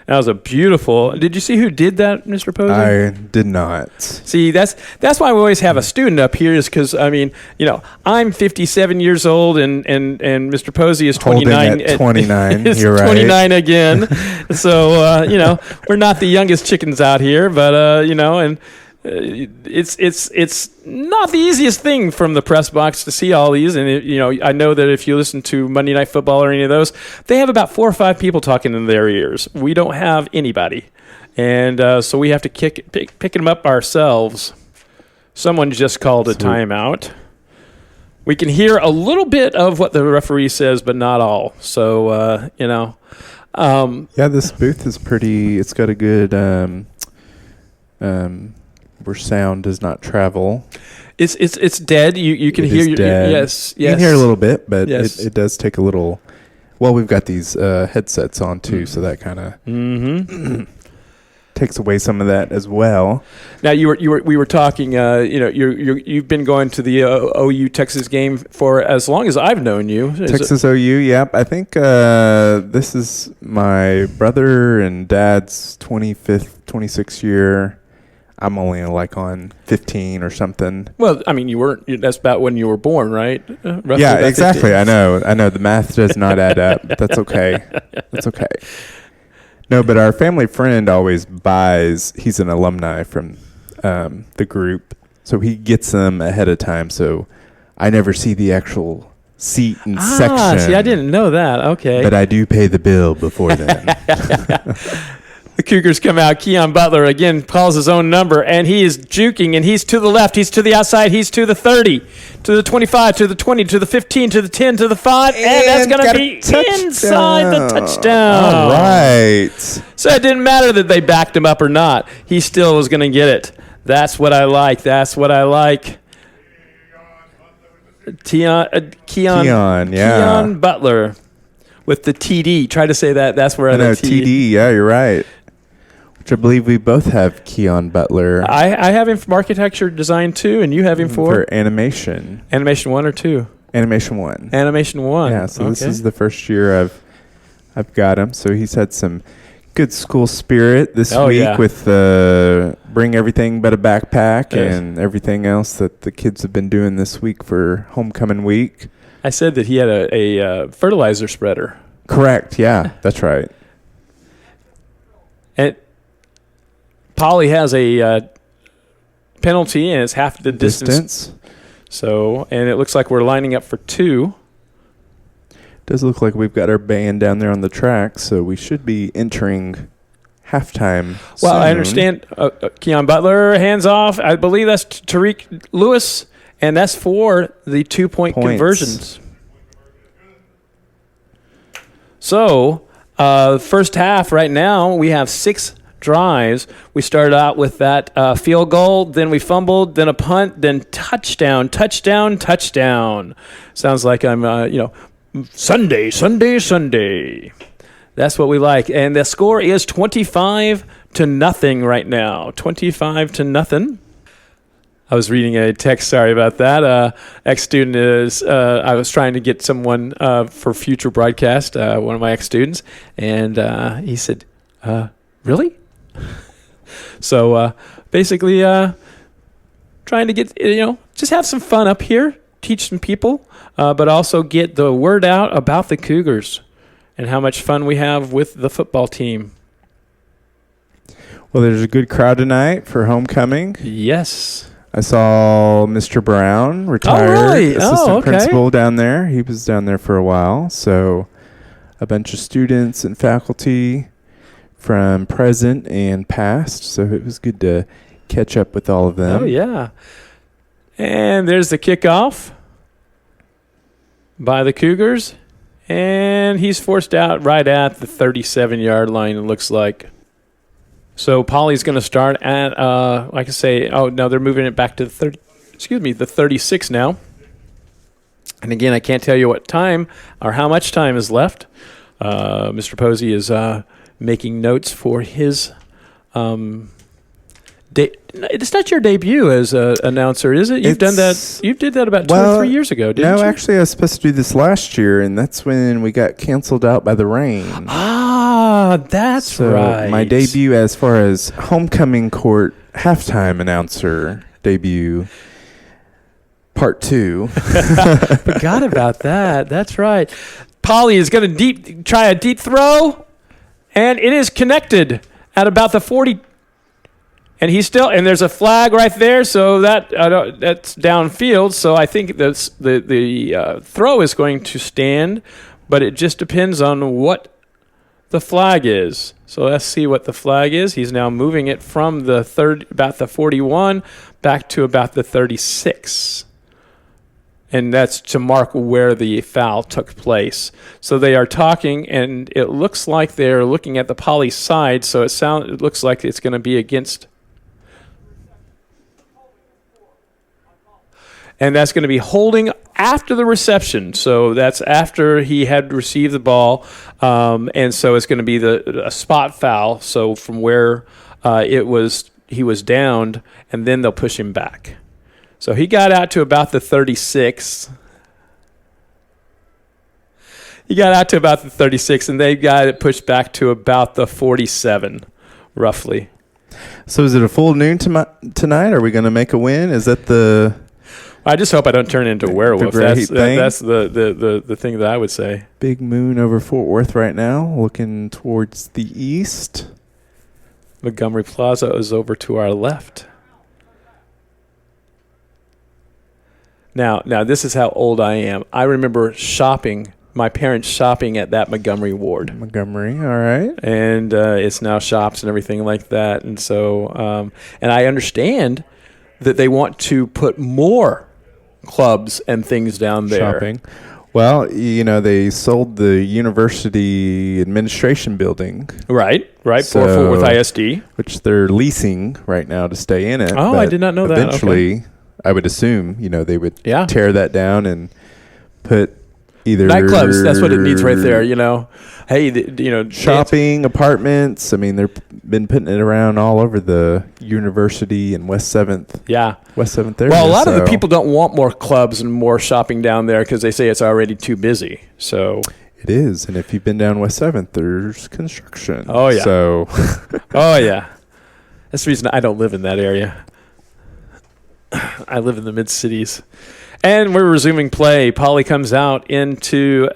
That was a beautiful. Did you see who did that, Mr. Posey? I did not. See, that's why we always have a student up here, is because, I mean, I'm 57 years old, and Mr. Posey is 29. Holding at 29. You're right. 29 again. So, we're not the youngest chickens out here, but, and it's not the easiest thing from the press box to see all these. And, I know that if you listen to Monday Night Football or any of those, they have about 4 or 5 people talking in their ears. We don't have anybody. And so we have to pick them up ourselves. Someone just called a timeout. We can hear a little bit of what the referee says, but not all. So, this booth is pretty, it's got a good, where sound does not travel. It's dead. You can hear. Yes. You can hear a little bit, but yes. it does take a little. Well, we've got these headsets on too, so that kind of takes away some of that as well. Now we were talking. You've been going to the OU Texas game for as long as I've known you. Texas OU, yep. I think this is my brother and dad's 26th year. I'm only like on 15 or something. Well, I mean, you weren't. That's about when you were born, right? Yeah, exactly. 15. I know. The math does not add up. That's okay. That's okay. No, but our family friend always buys. He's an alumni from the group, so he gets them ahead of time. So I never see the actual seat and section. See, I didn't know that. Okay, but I do pay the bill before then. The Cougars come out. Keon Butler again calls his own number, and he is juking, and he's to the left. He's to the outside. He's to the 30, to the 25, to the 20, to the 15, to the 10, to the 5, and that's going to be inside the touchdown. All right. So it didn't matter that they backed him up or not. He still was going to get it. That's what I like. That's what I like. Keon Butler with the TD. Try to say that. That's where I know TD. Yeah, you're right. Which I believe we both have Keon Butler. I have him from architecture design too, and you have him for animation. Animation 1 or 2? Animation 1. Animation 1. Yeah, so this is the first year I've got him. So he's had some good school spirit this week with bring everything but a backpack and everything else that the kids have been doing this week for homecoming week. I said that he had a fertilizer spreader. Correct. Yeah, that's right. And Poly has a penalty, and it's half the distance. So, and it looks like we're lining up for 2. Does look like we've got our band down there on the track, so we should be entering halftime. Well, I soon. understand. Keon Butler, hands off. I believe that's Tariq Lewis, and that's for the 2-point Points. conversions. So, first half right now, we have 6 drives. We started out with that field goal, then we fumbled, then a punt, then touchdown. Sounds like I'm, Sunday. That's what we like. And the score is 25-0 right now. 25-0. I was reading a text. Sorry about that. Ex-student is. I was trying to get someone for future broadcast. One of my ex-students, and he said, "Really?" So basically, trying to get just have some fun up here, teach some people, but also get the word out about the Cougars and how much fun we have with the football team. Well, there's a good crowd tonight for homecoming. Yes. I saw Mr. Brown, retired assistant principal down there. He was down there for a while. So a bunch of students and faculty from present and past. So it was good to catch up with all of them. Oh, yeah. And there's the kickoff by the Cougars. And he's forced out right at the 37-yard line, it looks like. So Poly's going to start at, like I say, they're moving it back to the 36 now. And again, I can't tell you what time or how much time is left. Mr. Posey is making notes for his it's not your debut as an announcer, is it? You've done that. You did that about 2 or 3 years ago, didn't you? No, actually, I was supposed to do this last year, and that's when we got canceled out by the rain. Ah, that's right. My debut as far as homecoming court halftime announcer debut, part 2. Forgot about that. That's right. Polly is going to try a deep throw, and it is connected at about the 40. And there's a flag right there, so that's downfield. So I think the throw is going to stand, but it just depends on what the flag is. So let's see what the flag is. He's now moving it from about the 41 back to about the 36. And that's to mark where the foul took place. So they are talking, and it looks like they're looking at the Poly side, so it looks like it's going to be against. And that's going to be holding after the reception. So that's after he had received the ball. And so it's going to be a spot foul. So from where he was downed, and then they'll push him back. So he got out to about the 36. He got out to about the 36, and they got it pushed back to about the 47, roughly. So is it a full noon tonight? Are we going to make a win? Is that the... I just hope I don't turn into a werewolf. That's the thing that I would say. Big moon over Fort Worth right now, looking towards the east. Montgomery Plaza is over to our left. Now this is how old I am. I remember my parents shopping at that Montgomery ward. Montgomery, all right. And it's now shops and everything like that. And so, and I understand that they want to put more clubs and things down there. Shopping. Well, they sold the university administration building. Right, for Fort Worth ISD. Which they're leasing right now to stay in it. Oh, I did not know that. Eventually, I would assume, they would tear that down and put either... Nightclubs, that's what it needs right there, Hey, shopping, apartments. I mean, they've been putting it around all over the university and West 7th. Yeah. West 7th area. Well, a lot of the people don't want more clubs and more shopping down there because they say it's already too busy. So it is. And if you've been down West 7th, there's construction. Oh, yeah. So. Oh, yeah. That's the reason I don't live in that area. I live in the mid-cities. And we're resuming play. Polly comes out into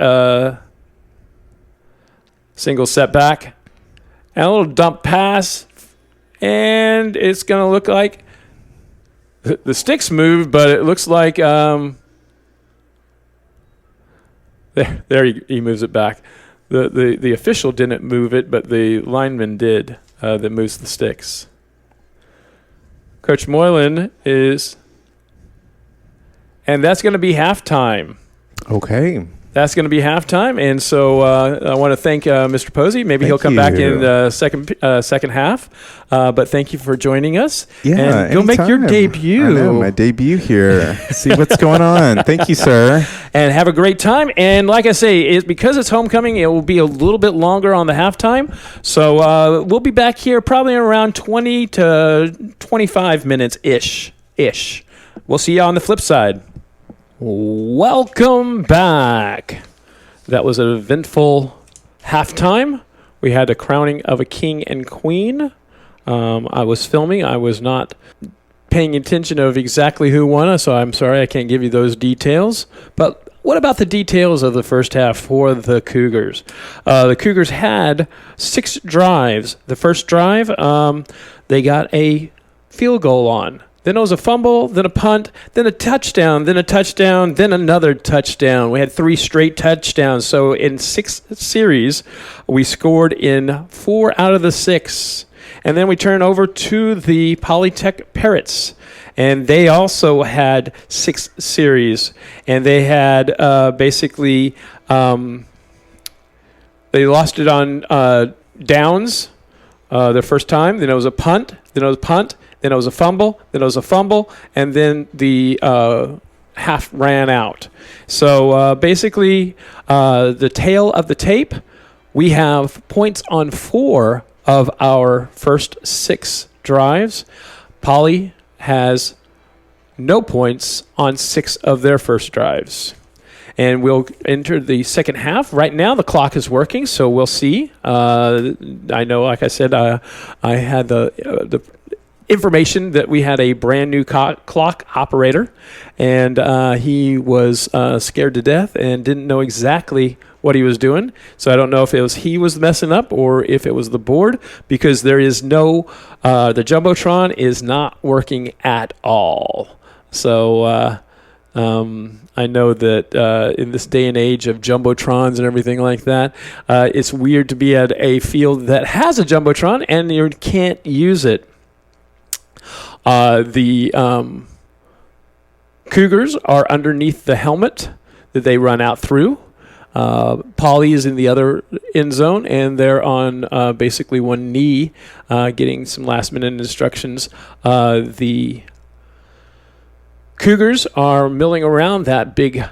single setback, and a little dump pass, and it's going to look like the sticks moved, but it looks like there he moves it back. The official didn't move it, but the lineman did. that moves the sticks. Coach Moylan is, and that's going to be halftime. Okay. That's going to be halftime, and so I want to thank Mr. Posey. Maybe he'll come back in the second half. But thank you for joining us. Yeah, and go make your debut. I know, my debut here. See what's going on. Thank you, sir. And have a great time. And like I say, because it's homecoming, it will be a little bit longer on the halftime. So we'll be back here probably around 20 to 25 minutes ish. We'll see you on the flip side. Welcome back. That was an eventful halftime. We had a crowning of a king and queen. I was filming. I was not paying attention of exactly who won, so I'm sorry I can't give you those details. But what about the details of the first half for the Cougars? The Cougars had 6 drives. The first drive, they got a field goal on. Then it was a fumble, then a punt, then a touchdown, then another touchdown. We had 3 straight touchdowns. So in 6 series, we scored in 4 out of the 6. And then we turn over to the Polytech Parrots. And they also had 6 series. And they had they lost it on downs the first time. Then it was a punt, then it was a fumble, and then the half ran out. So the tail of the tape, we have points on 4 of our first 6 drives. Poly has no points on 6 of their first drives. And we'll enter the second half. Right now, the clock is working, so we'll see. I know, like I said, I had the information that we had a brand new clock operator, and he was scared to death and didn't know exactly what he was doing. So I don't know if he was messing up or if it was the board, because there is the Jumbotron is not working at all. So I know that in this day and age of Jumbotrons and everything like that, it's weird to be at a field that has a Jumbotron and you can't use it. The Cougars are underneath the helmet that they run out through. Poly is in the other end zone, and they're on basically one knee, getting some last-minute instructions. The Cougars are milling around that big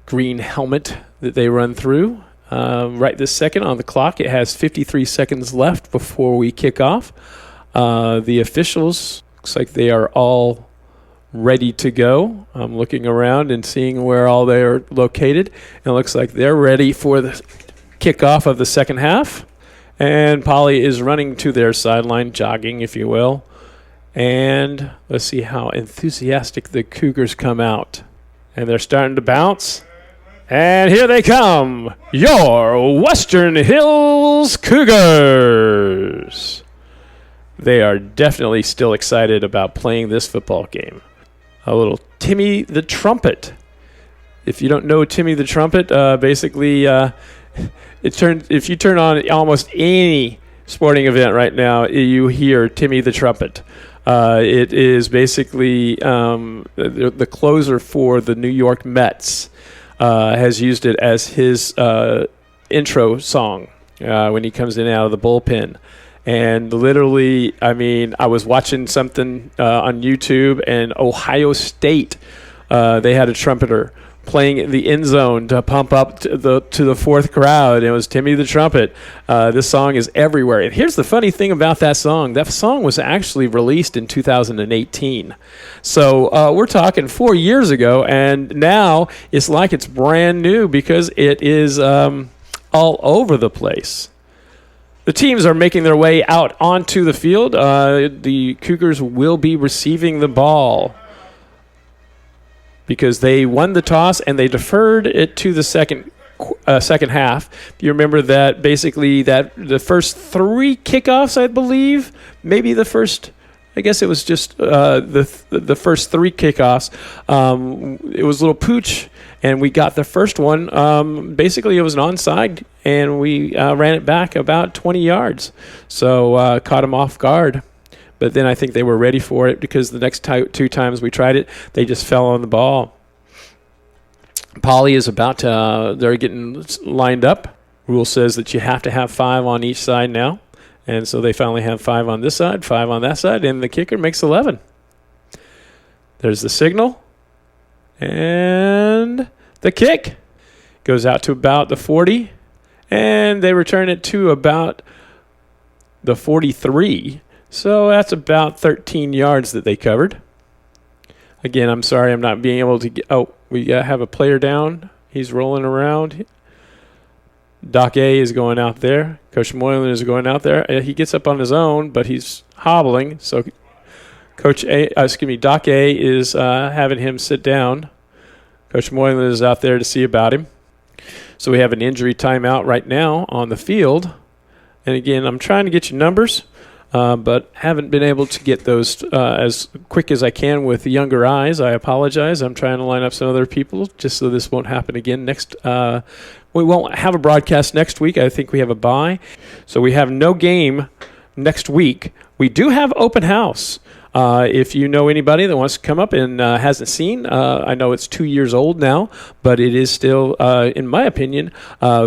green helmet that they run through. Right this second on the clock, it has 53 seconds left before we kick off. The officials, looks like they are all ready to go. I'm looking around and seeing where all they are located. And it looks like they're ready for the kickoff of the second half. And Poly is running to their sideline, jogging, if you will. And let's see how enthusiastic the Cougars come out. And they're starting to bounce. And here they come, your Western Hills Cougars. They are definitely still excited about playing this football game. A little Timmy the Trumpet. If you don't know Timmy the Trumpet, if you turn on almost any sporting event right now, you hear Timmy the Trumpet. It is basically the closer for the New York Mets has used it as his intro song when he comes in out of the bullpen. And literally, I mean, I was watching something on YouTube, and Ohio State, they had a trumpeter playing in the end zone to pump up to the fourth crowd. It was Timmy the Trumpet. This song is everywhere. And here's the funny thing about that song. That song was actually released in 2018. So we're talking 4 years ago, and now it's like it's brand new because it is all over the place. The teams are making their way out onto the field. The Cougars will be receiving the ball because they won the toss and they deferred it to the second half. You remember that basically that the first 3 kickoffs, I believe, maybe the first. I guess it was just the first 3 kickoffs. It was little Pooch and we got the first one. Basically, it was an onside, and we ran it back about 20 yards. So caught them off guard. But then I think they were ready for it because the next two times we tried it, they just fell on the ball. Poly is about to, they're getting lined up. Rule says that you have to have 5 on each side now. And so they finally have 5 on this side, 5 on that side, and the kicker makes 11. There's the signal. And the kick goes out to about the 40. And they return it to about the 43. So that's about 13 yards that they covered. Again, I'm sorry I'm not being able to get... Oh, we have a player down. He's rolling around. Doc A is going out there. Coach Moylan is going out there. He gets up on his own, but he's hobbling. So Doc A is having him sit down. Coach Moylan is out there to see about him. So we have an injury timeout right now on the field. And again, I'm trying to get you numbers. But haven't been able to get those as quick as I can with younger eyes. I apologize. I'm trying to line up some other people just so this won't happen again. We won't have a broadcast next week. I think we have a bye. So we have no game next week. We do have open house. If you know anybody that wants to come up and hasn't seen, I know it's 2 years old now, but it is still, in my opinion,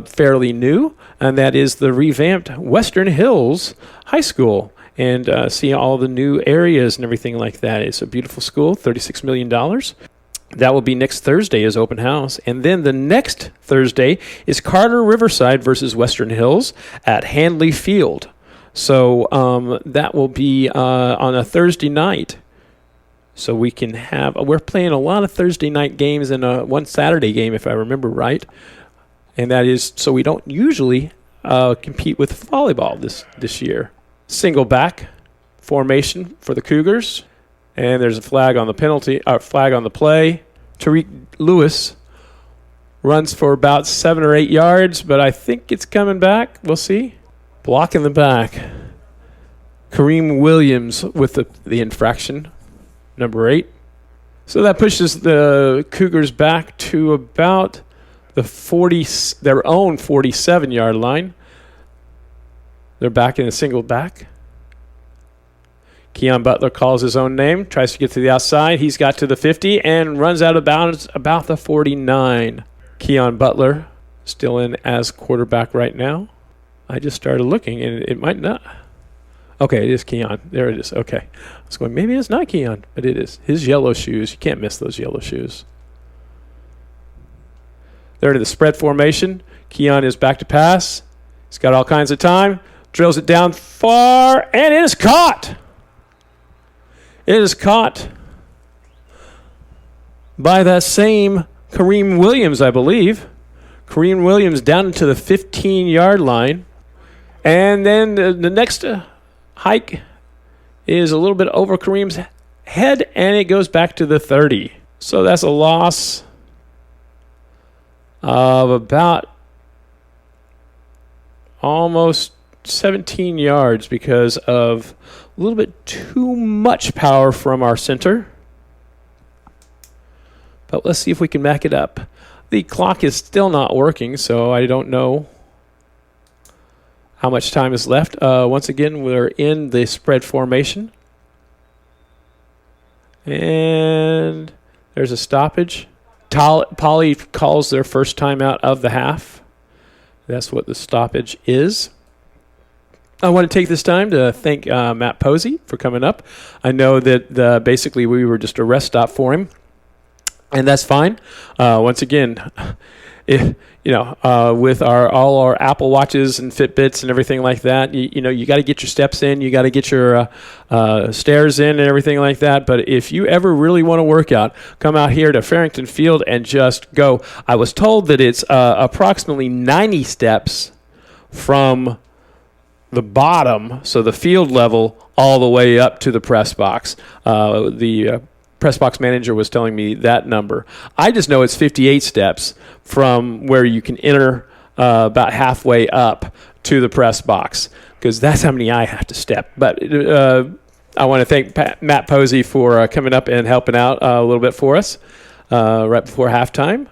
fairly new, and that is the revamped Western Hills High School. And see all the new areas and everything like that. It's a beautiful school, $36 million. That will be next Thursday is open house. And then the next Thursday is Carter Riverside versus Western Hills at Handley Field. So that will be on a Thursday night. So we can have, we're playing a lot of Thursday night games and one Saturday game, if I remember right. And that is, so we don't usually compete with volleyball this year. Single back formation for the Cougars. And there's a flag on the flag on the play. Tariq Lewis runs for about 7 or 8 yards, but I think it's coming back. We'll see. Block in the back. Kareem Williams with the infraction, number 8. So that pushes the Cougars back to about the their own 47-yard line. They're back in a single back. Keon Butler calls his own name, tries to get to the outside. He's got to the 50 and runs out of bounds about the 49. Keon Butler still in as quarterback right now. I just started looking, and it might not. Okay, it is Keon. There it is. Okay. I was going, maybe it's not Keon, but it is. His yellow shoes. You can't miss those yellow shoes. They're into the spread formation. Keon is back to pass. He's got all kinds of time. Drills it down far, and it is caught. It is caught by that same Kareem Williams, I believe. Kareem Williams down to the 15-yard line. And then the next hike is a little bit over Kareem's head, and it goes back to the 30. So that's a loss of about almost 17 yards because of a little bit too much power from our center. But let's see if we can back it up. The clock is still not working, so I don't know how much time is left. Once again, we're in the spread formation. And there's a stoppage. Poly calls their first timeout of the half. That's what the stoppage is. I want to take this time to thank Matt Posey for coming up. I know that basically we were just a rest stop for him, and that's fine. Once again, with all our Apple Watches and Fitbits and everything like that, you got to get your steps in, you got to get your stairs in and everything like that. But if you ever really want to work out, come out here to Farrington Field and just go. I was told that it's approximately 90 steps from the bottom, so the field level, all the way up to the press box. The press box manager was telling me that number. I just know it's 58 steps from where you can enter about halfway up to the press box, because that's how many I have to step. But I want to thank Matt Posey for coming up and helping out a little bit for us right before halftime.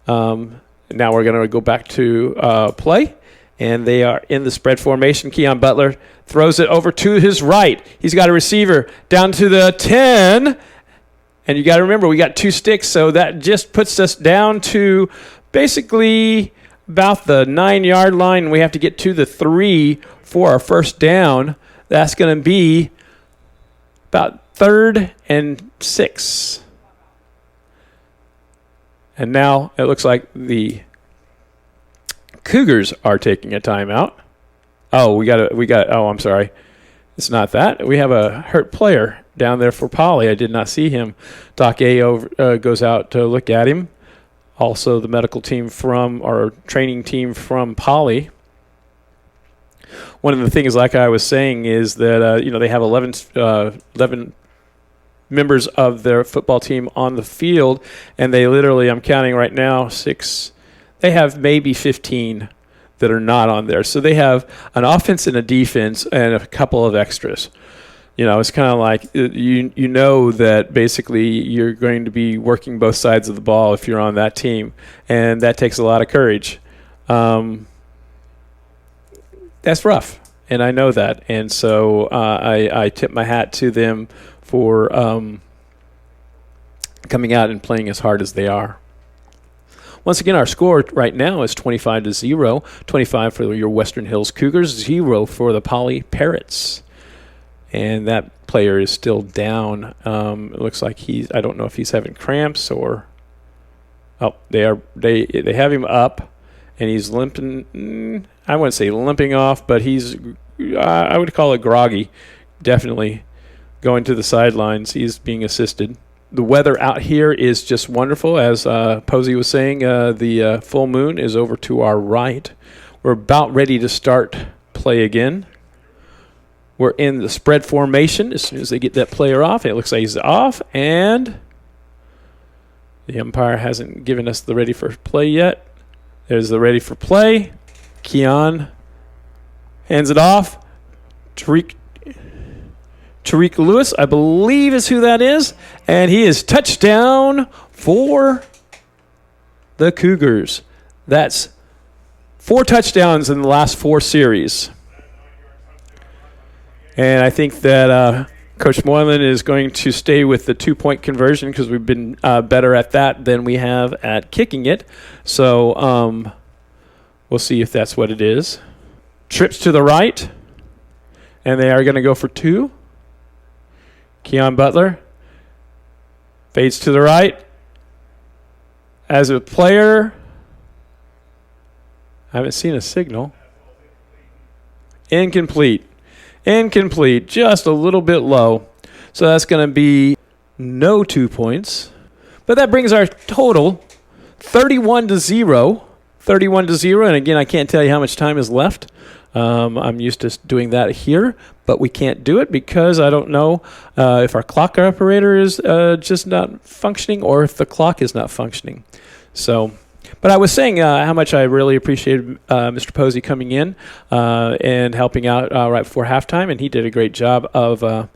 Now we're going to go back to play, and they are in the spread formation. Keon Butler throws it over to his right. He's got a receiver down to the 10, and you got to remember we got 2 sticks, so that just puts us down to basically about the 9-yard line. We have to get to the 3 for our first down. That's going to be about 3rd and 6. And now it looks like the Cougars are taking a timeout. Oh, I'm sorry. It's not that. We have a hurt player down there for Poly. I did not see him. Doc A goes out to look at him. Also the medical team or training team from Poly. One of the things, like I was saying, is that they have 11 members of their football team on the field, and they literally, I'm counting right now, 6. They have maybe 15 that are not on there. So they have an offense and a defense and a couple of extras. It's kind of like you know that basically you're going to be working both sides of the ball if you're on that team, and that takes a lot of courage. That's rough, and I know that, and so I tip my hat to them for coming out and playing as hard as they are. Once again, our score right now is 25-0. 25 for your Western Hills Cougars, 0 for the Poly Parrots. And that player is still down. It looks like I don't know if he's having cramps or... Oh, they have him up, and he's limping. I wouldn't say limping off, but he's, I would call it groggy, definitely. Going to the sidelines. He's being assisted. The weather out here is just wonderful. As Posey was saying, the full moon is over to our right. We're about ready to start play again. We're in the spread formation. As soon as they get that player off, it looks like he's off, and the umpire hasn't given us the ready for play yet. There's the ready for play. Keon hands it off. Tariq Lewis, I believe, is who that is. And he is touchdown for the Cougars. That's 4 touchdowns in the last 4 series. And I think that Coach Moylan is going to stay with the 2-point conversion because we've been better at that than we have at kicking it. So we'll see if that's what it is. Trips to the right. And they are going to go for 2. Keon Butler fades to the right. As a player, I haven't seen a signal. Incomplete. Just a little bit low. So that's going to be no 2 points. But that brings our total 31-0. 31-0. And again, I can't tell you how much time is left. I'm used to doing that here, but we can't do it because I don't know if our clock operator is just not functioning or if the clock is not functioning. So, but I was saying how much I really appreciated Mr. Posey coming in and helping out right before halftime, and he did a great job of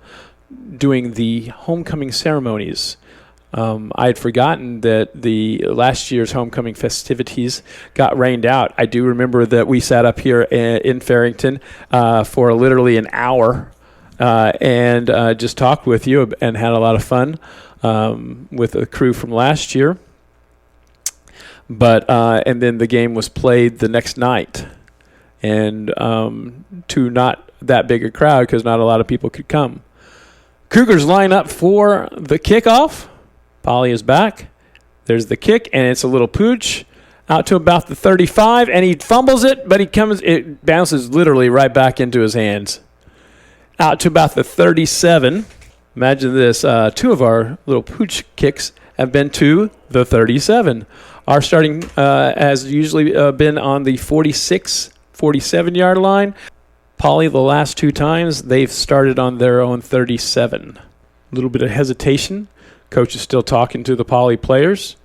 doing the homecoming ceremonies. I had forgotten that the last year's homecoming festivities got rained out. I do remember that we sat up here in Farrington for literally an hour and just talked with you and had a lot of fun with the crew from last year. But and then the game was played the next night, and to not that big a crowd because not a lot of people could come. Cougars line up for the kickoff. Polly is back. There's the kick, and it's a little pooch out to about the 35, and he fumbles it, but it bounces literally right back into his hands. Out to about the 37. Imagine this. 2 of our little pooch kicks have been to the 37. Our starting has usually been on the 46, 47-yard line. Polly, the last 2 times, they've started on their own 37. A little bit of hesitation. Coach is still talking to the Poly players.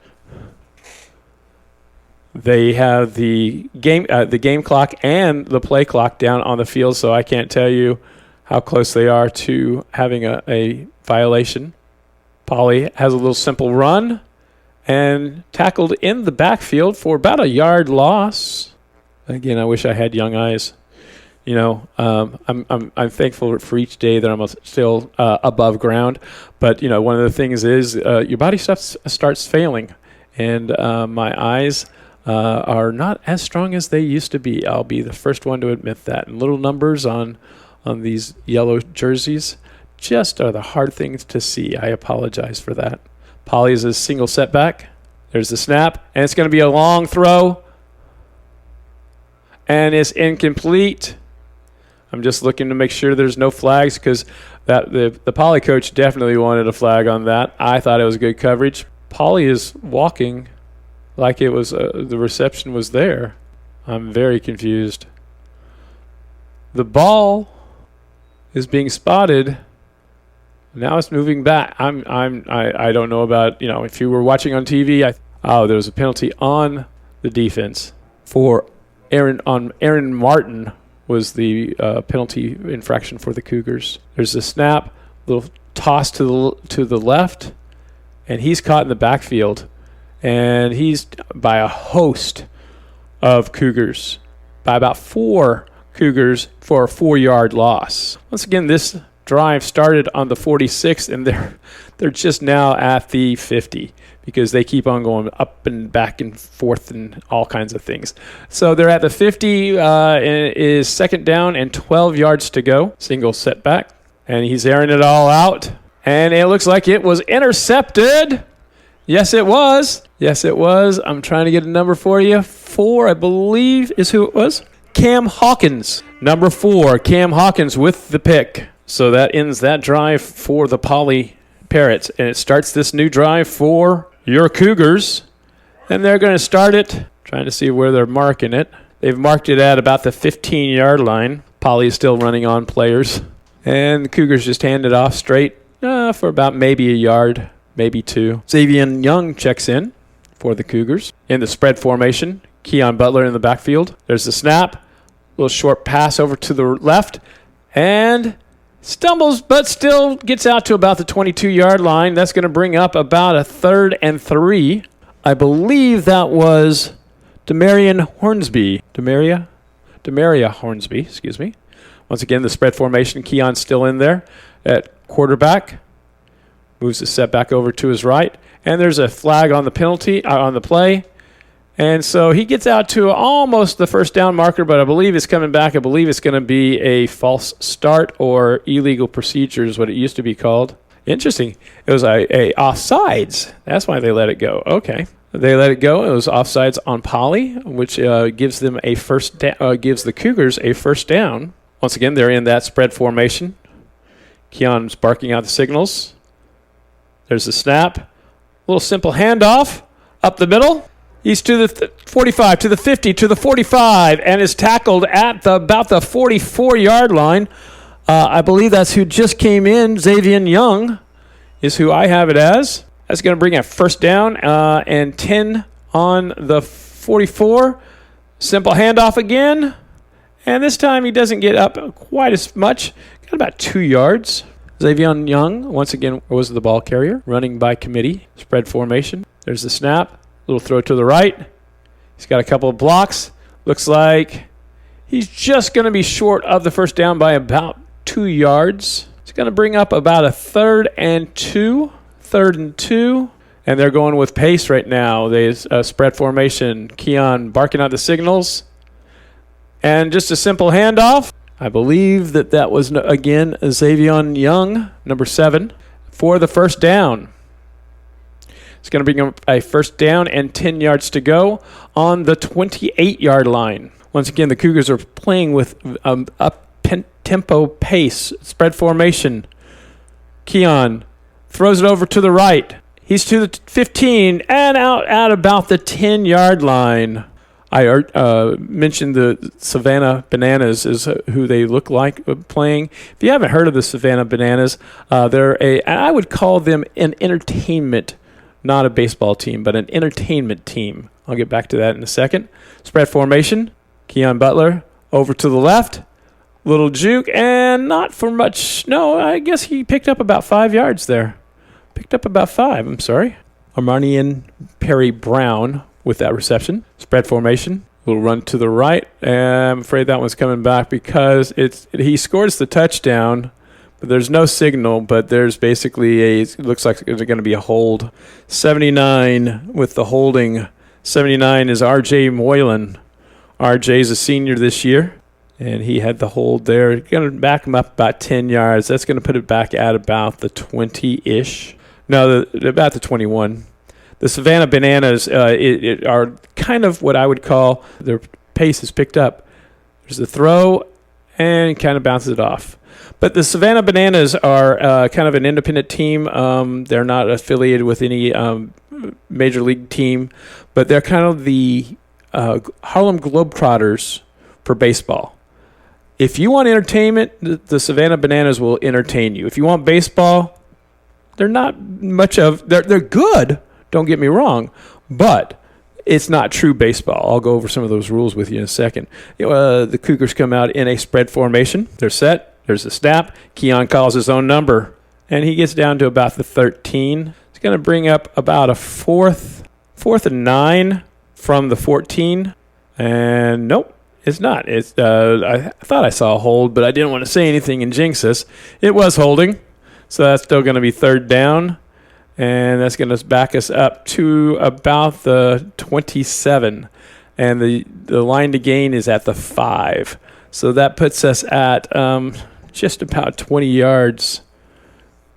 They have the game clock and the play clock down on the field, so I can't tell you how close they are to having a violation. Poly has a little simple run, and tackled in the backfield for about a yard loss. Again, I wish I had young eyes. You know, I'm thankful for each day that I'm still above ground. But, you know, one of the things is your body starts failing. And my eyes are not as strong as they used to be. I'll be the first one to admit that. And little numbers on these yellow jerseys just are the hard things to see. I apologize for that. Polly is a single setback. There's the snap. And it's going to be a long throw. And it's incomplete. I'm just looking to make sure there's no flags because the Poly coach definitely wanted a flag on that. I thought it was good coverage. Poly is walking like it was the reception was there. I'm very confused. The ball is being spotted. Now it's moving back. I don't know about, you know, if you were watching on TV. There was a penalty on the defense for Aaron Martin. Was the penalty infraction for the Cougars. There's a snap, little toss to the left, and he's caught in the backfield. And he's by a host of Cougars, by about 4 Cougars for a 4-yard loss. Once again, this drive started on the 46th, and they're just now at the 50 because they keep on going up and back and forth and all kinds of things. So they're at the 50, and it is second down and 12 yards to go. Single setback, and he's airing it all out, and it looks like it was intercepted. Yes, it was. Yes, it was. I'm trying to get a number for you. 4, I believe, is who it was. Cam Hawkins. Number 4, Cam Hawkins with the pick. So that ends that drive for the Poly Parrots, and it starts this new drive for your Cougars, and they're going to start it, trying to see where they're marking it. They've marked it at about the 15-yard line. Poly is still running on players, and the Cougars just hand it off straight for about maybe a yard, maybe 2. Xavier Young checks in for the Cougars. In the spread formation, Keon Butler in the backfield. There's the snap, little short pass over to the left, and stumbles, but still gets out to about the 22-yard line. That's going to bring up about a 3rd and 3. I believe that was Demaria Hornsby, excuse me. Once again, the spread formation. Keon's still in there at quarterback. Moves the setback over to his right. And there's a flag on the penalty, on the play. And so he gets out to almost the first down marker, but I believe it's coming back. I believe it's going to be a false start or illegal procedure is what it used to be called. Interesting. It was a offsides. That's why they let it go. Okay. They let it go. It was offsides on Poly, which gives them a gives the Cougars a first down. Once again, they're in that spread formation. Keon's barking out the signals. There's the snap. A little simple handoff up the middle. He's to the 45, to the 50, to the 45, and is tackled at about the 44-yard line. I believe that's who just came in. Xavier Young is who I have it as. That's going to bring a first down and 10 on the 44. Simple handoff again. And this time he doesn't get up quite as much. Got about 2 yards. Xavier Young, once again, was the ball carrier. Running by committee. Spread formation. There's the snap. Little throw to the right. He's got a couple of blocks. Looks like he's just going to be short of the first down by about 2 yards. It's going to bring up about a 3rd and 2. 3rd and 2. And they're going with pace right now. There's a spread formation. Keon barking out the signals. And just a simple handoff. I believe that was, again, Xavier Young, number 7, for the first down. It's going to bring up a first down and 10 yards to go on the 28-yard line. Once again, the Cougars are playing with up-tempo pace, spread formation. Keon throws it over to the right. He's to the 15 and out at about the 10-yard line. I mentioned the Savannah Bananas is who they look like playing. If you haven't heard of the Savannah Bananas, I would call them an entertainment, not a baseball team, but an entertainment team. I'll get back to that in a second. Spread formation. Keon Butler over to the left. Little juke, and not for much. No, I guess he picked up about 5 yards there. Picked up about 5, I'm sorry. Armanian Perry Brown with that reception. Spread formation. We'll run to the right. I'm afraid that one's coming back because he scores the touchdown, but there's no signal, but there's basically it looks like there's going to be a hold. 79 with the holding. 79 is R.J. Moylan. R.J.'s a senior this year, and he had the hold there. Going to back him up about 10 yards. That's going to put it back at about the 20-ish. No, about the 21. The Savannah Bananas are kind of what I would call their pace is picked up. There's a throw and kind of bounces it off. But the Savannah Bananas are kind of an independent team. They're not affiliated with any major league team, but they're kind of the Harlem Globetrotters for baseball. If you want entertainment, the Savannah Bananas will entertain you. If you want baseball, they're not much of – they're good. Don't get me wrong, but it's not true baseball. I'll go over some of those rules with you in a second. The Cougars come out in a spread formation. They're set. There's a snap. Keon calls his own number, and he gets down to about the 13. It's going to bring up about a fourth and 9 from the 14, and nope, it's not. I thought I saw a hold, but I didn't want to say anything and jinx us. It was holding, so that's still going to be third down. And that's going to back us up to about the 27. And the line to gain is at the 5. So that puts us at just about 20 yards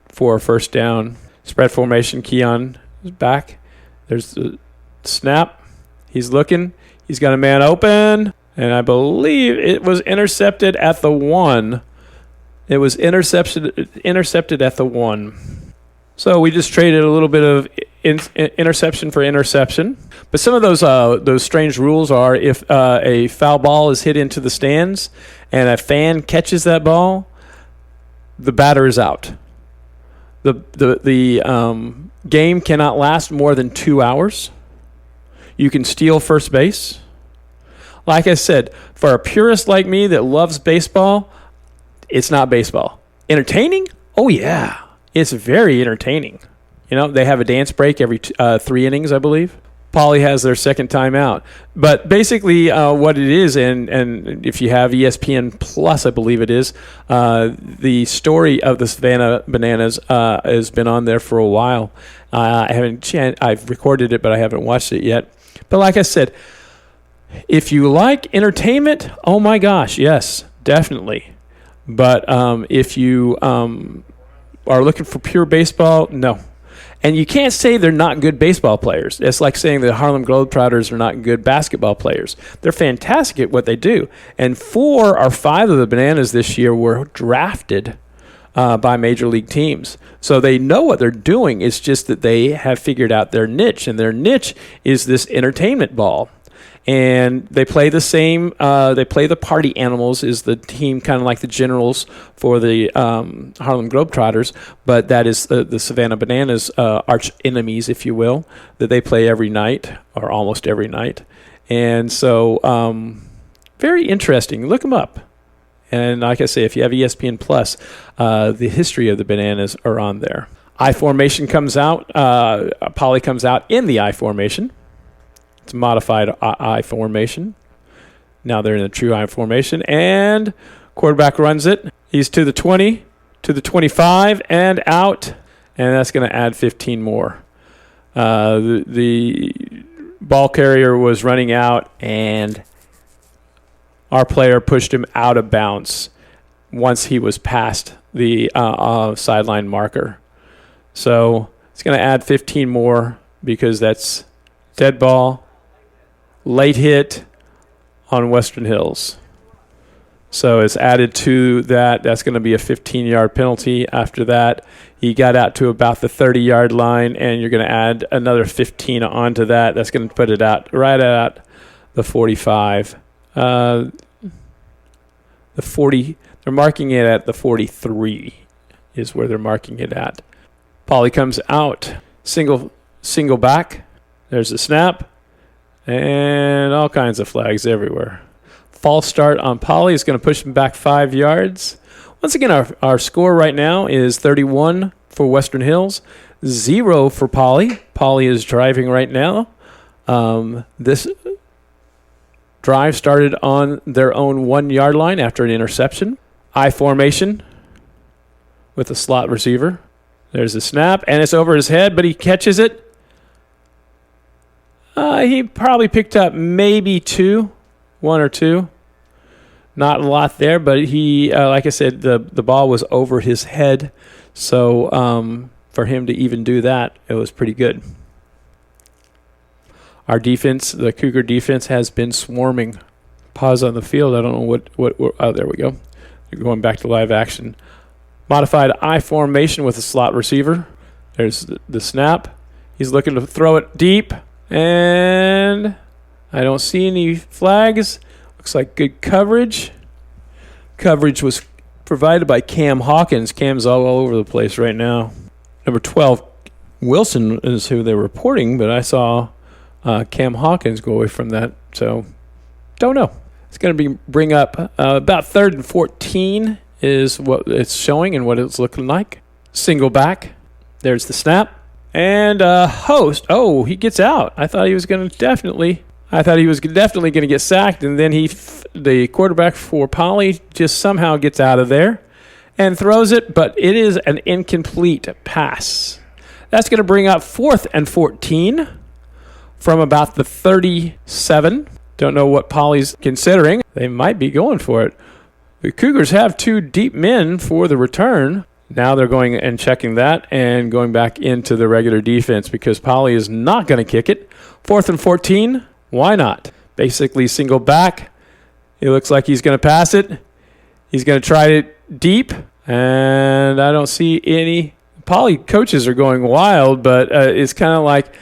for a first down. Spread formation, Keon is back. There's the snap. He's looking. He's got a man open. And I believe it was intercepted at the 1. It was intercepted at the 1. So we just traded a little bit of interception for interception. But some of those strange rules are if a foul ball is hit into the stands and a fan catches that ball, the batter is out. The game cannot last more than 2 hours. You can steal first base. Like I said, for a purist like me that loves baseball, it's not baseball. Entertaining? Oh, yeah. It's very entertaining. They have a dance break every 3 innings, I believe. Pauly has their second time out. But basically what it is, and if you have ESPN Plus, I believe it is, the story of the Savannah Bananas has been on there for a while. I've recorded it, but I haven't watched it yet. But like I said, if you like entertainment, oh my gosh, yes, definitely. But if you are looking for pure baseball, no. And you can't say they're not good baseball players. It's like saying the Harlem Globetrotters are not good basketball players. They're fantastic at what they do. And 4 or 5 of the Bananas this year were drafted by major league teams. So they know what they're doing. It's just that they have figured out their niche, and their niche is this entertainment ball. And they play the same. They play the Party Animals, is the team kind of like the Generals for the Harlem Globetrotters, but that is the Savannah Bananas arch enemies, if you will, that they play every night or almost every night. And so very interesting. Look them up. And like I say, if you have ESPN Plus, the history of the Bananas are on there. I formation comes out. Pauly comes out in the I formation. It's a modified I formation. Now they're in the true I formation. And quarterback runs it. He's to the 20, to the 25, and out. And that's going to add 15 more. The ball carrier was running out, and our player pushed him out of bounds once he was past the sideline marker. So it's going to add 15 more because that's dead ball. Late hit on Western Hills. So it's added to that. That's going to be a 15-yard penalty. After that, he got out to about the 30-yard line, and you're going to add another 15 onto that. That's going to put it out right at the 45. The 40. They're marking it at the 43 is where they're marking it at. Pauly comes out. Single back. There's the snap. And all kinds of flags everywhere. False start on Pauly is going to push him back 5 yards. Once again, our score right now is 31-14 for Western Hills, 0 for Poly. Poly is driving right now. This drive started on their own 1-yard line after an interception. I formation with a slot receiver. There's a snap, and it's over his head, but he catches it. He probably picked up maybe 1 or 2. Not a lot there, but he, like I said, the ball was over his head. So for him to even do that, it was pretty good. Our defense, the Cougar defense, has been swarming. Pause on the field. I don't know what oh, there we go. Going back to live action. Modified I formation with a slot receiver. There's the snap. He's looking to throw it deep. And I don't see any flags. Looks like good coverage. Coverage was provided by Cam Hawkins. Cam's all over the place right now. Number 12, Wilson is who they're reporting, but I saw Cam Hawkins go away from that. So, don't know. It's going to bring up about 3rd and 14 is what it's showing and what it's looking like. Single back. There's the snap. And Host. Oh, he gets out. I thought he was definitely going to get sacked, and then the quarterback for Poly just somehow gets out of there and throws it, but it is an incomplete pass. That's going to bring up 4th and 14 from about the 37. Don't know what Poly's considering. They might be going for it. The Cougars have 2 deep men for the return. Now they're going and checking that and going back into the regular defense because Poly is not going to kick it. 4th and 14. Why not? Basically single back. It looks like he's going to pass it. He's going to try it deep. And I don't see any. Poly coaches are going wild, but it's kind of like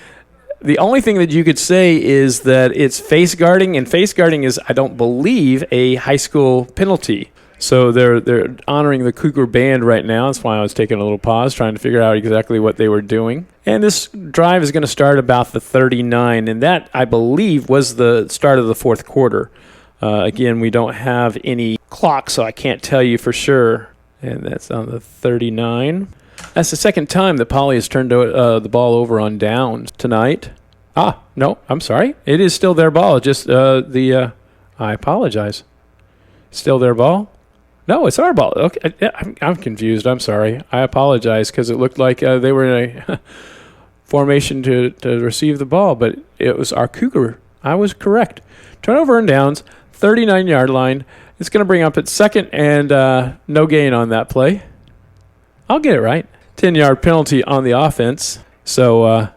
the only thing that you could say is that it's face guarding. And face guarding is, I don't believe, a high school penalty. So they're honoring the Cougar band right now. That's why I was taking a little pause, trying to figure out exactly what they were doing. And this drive is going to start about the 39, and that, I believe, was the start of the 4th quarter. Again, we don't have any clock, so I can't tell you for sure. And that's on the 39. That's the second time that Poly has turned the ball over on downs tonight. No, I'm sorry. It is still their ball. Just I apologize. Still their ball? No, it's our ball. Okay, I'm confused. I'm sorry. I apologize because it looked like they were in a formation to receive the ball, but it was our Cougar. I was correct. Turnover and downs, 39-yard line. It's going to bring up at 2nd and no gain on that play. I'll get it right. 10-yard penalty on the offense. So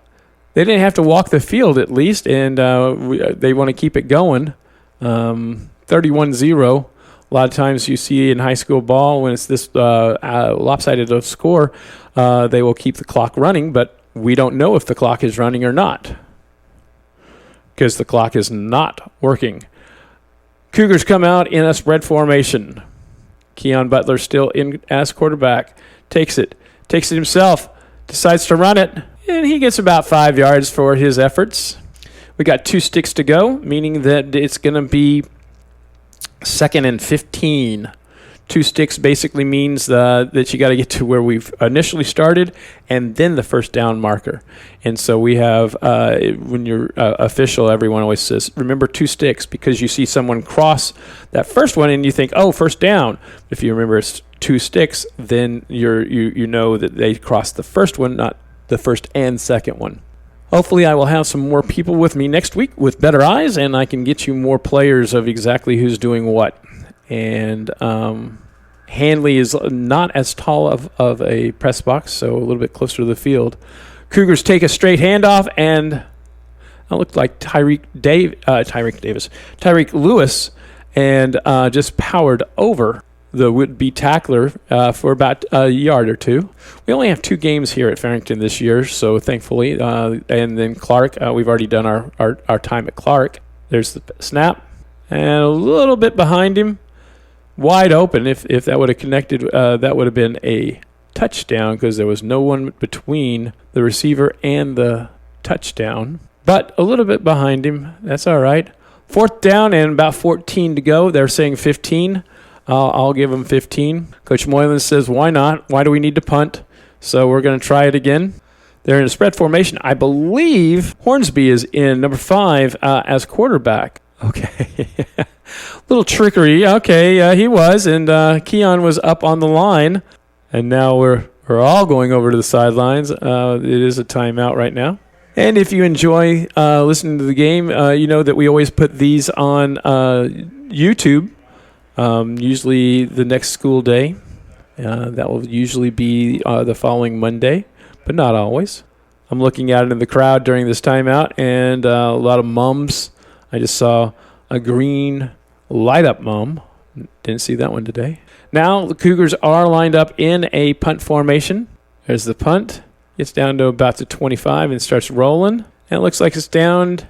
they didn't have to walk the field at least, and they want to keep it going. 31-0. A lot of times you see in high school ball when it's this lopsided of score, they will keep the clock running, but we don't know if the clock is running or not because the clock is not working. Cougars come out in a spread formation. Keon Butler still in as quarterback. Takes it himself, decides to run it, and he gets about 5 yards for his efforts. We got 2 sticks to go, meaning that it's going to be 2nd and 15. 2 sticks basically means that you got to get to where we've initially started and then the first down marker. And so we have, when you're official, everyone always says, remember 2 sticks, because you see someone cross that first one and you think, oh, first down. If you remember it's 2 sticks, then you know that they crossed the first one, not the first and second one. Hopefully I will have some more people with me next week with better eyes, and I can get you more players of exactly who's doing what. And Hanley is not as tall of a press box, so a little bit closer to the field. Cougars take a straight handoff, and it looked like Tyreek Lewis, and just powered over the would-be tackler for about a yard or 2. We only have 2 games here at Farrington this year, so thankfully. And then Clark, we've already done our time at Clark. There's the snap, and a little bit behind him, wide open. If that would have connected, that would have been a touchdown because there was no one between the receiver and the touchdown. But a little bit behind him, that's all right. 4th down and about 14 to go. They're saying 15. I'll give them 15. Coach Moylan says, why not? Why do we need to punt? So we're going to try it again. They're in a spread formation. I believe Hornsby is in number 5 as quarterback. Okay. Little trickery. Okay, he was. And Keon was up on the line. And now we're all going over to the sidelines. It is a timeout right now. And if you enjoy listening to the game, you know that we always put these on YouTube, usually the next school day. That will usually be the following Monday, but not always. I'm looking out into the crowd during this timeout, and a lot of mums. I just saw a green light-up mum. Didn't see that one today. Now the Cougars are lined up in a punt formation. There's the punt. It's down to about the 25 and starts rolling. And it looks like it's down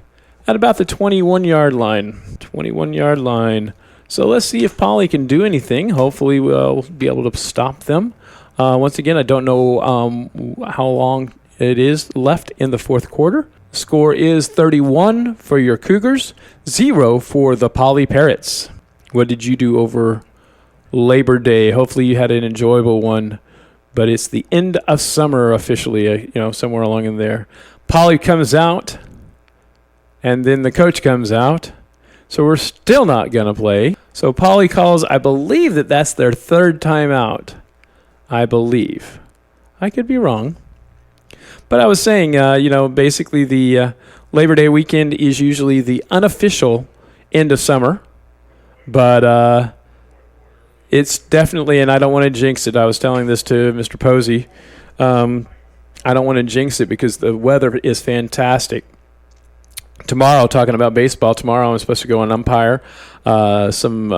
at about the 21-yard line. 21-yard line. So let's see if Poly can do anything. Hopefully we'll be able to stop them. Once again, I don't know how long it is left in the fourth quarter. Score is 31 for your Cougars, 0 for the Poly Parrots. What did you do over Labor Day? Hopefully you had an enjoyable one. But it's the end of summer officially, somewhere along in there. Poly comes out, and then the coach comes out. So we're still not going to play. So Poly calls, I believe that's their third time out. I believe. I could be wrong. But I was saying, basically the Labor Day weekend is usually the unofficial end of summer. But it's definitely, and I don't want to jinx it. I was telling this to Mr. Posey. I don't want to jinx it because the weather is fantastic. Tomorrow, talking about baseball, tomorrow I'm supposed to go and umpire some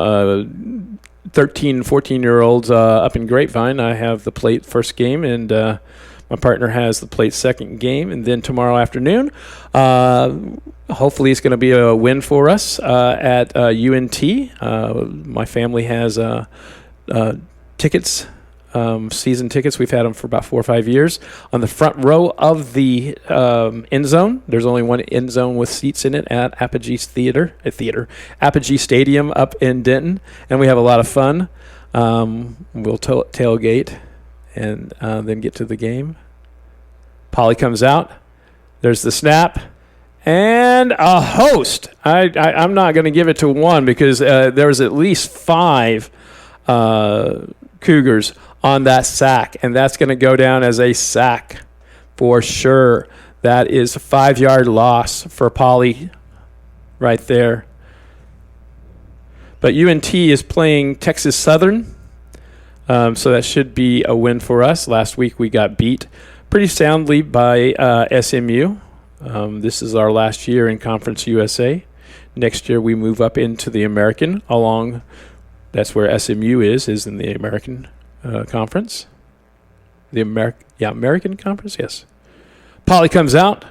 13 and 14-year-olds up in Grapevine. I have the plate first game, and my partner has the plate second game. And then tomorrow afternoon, hopefully it's going to be a win for us at UNT. My family has tickets, season tickets. We've had them for about 4 or 5 years. On the front row of the end zone, there's only one end zone with seats in it at Apogee Apogee Stadium up in Denton, and we have a lot of fun. We'll tailgate and then get to the game. Poly comes out. There's the snap. And a host. I'm not going to give it to one because there's at least 5 Cougars on that sack, and that's going to go down as a sack for sure. That is a 5-yard loss for Poly right there. But UNT is playing Texas Southern, so that should be a win for us. Last week we got beat pretty soundly by SMU. This is our last year in Conference USA. Next year we move up into the American along. That's where SMU is in the American Conference. The American Conference, yes. Poly comes out.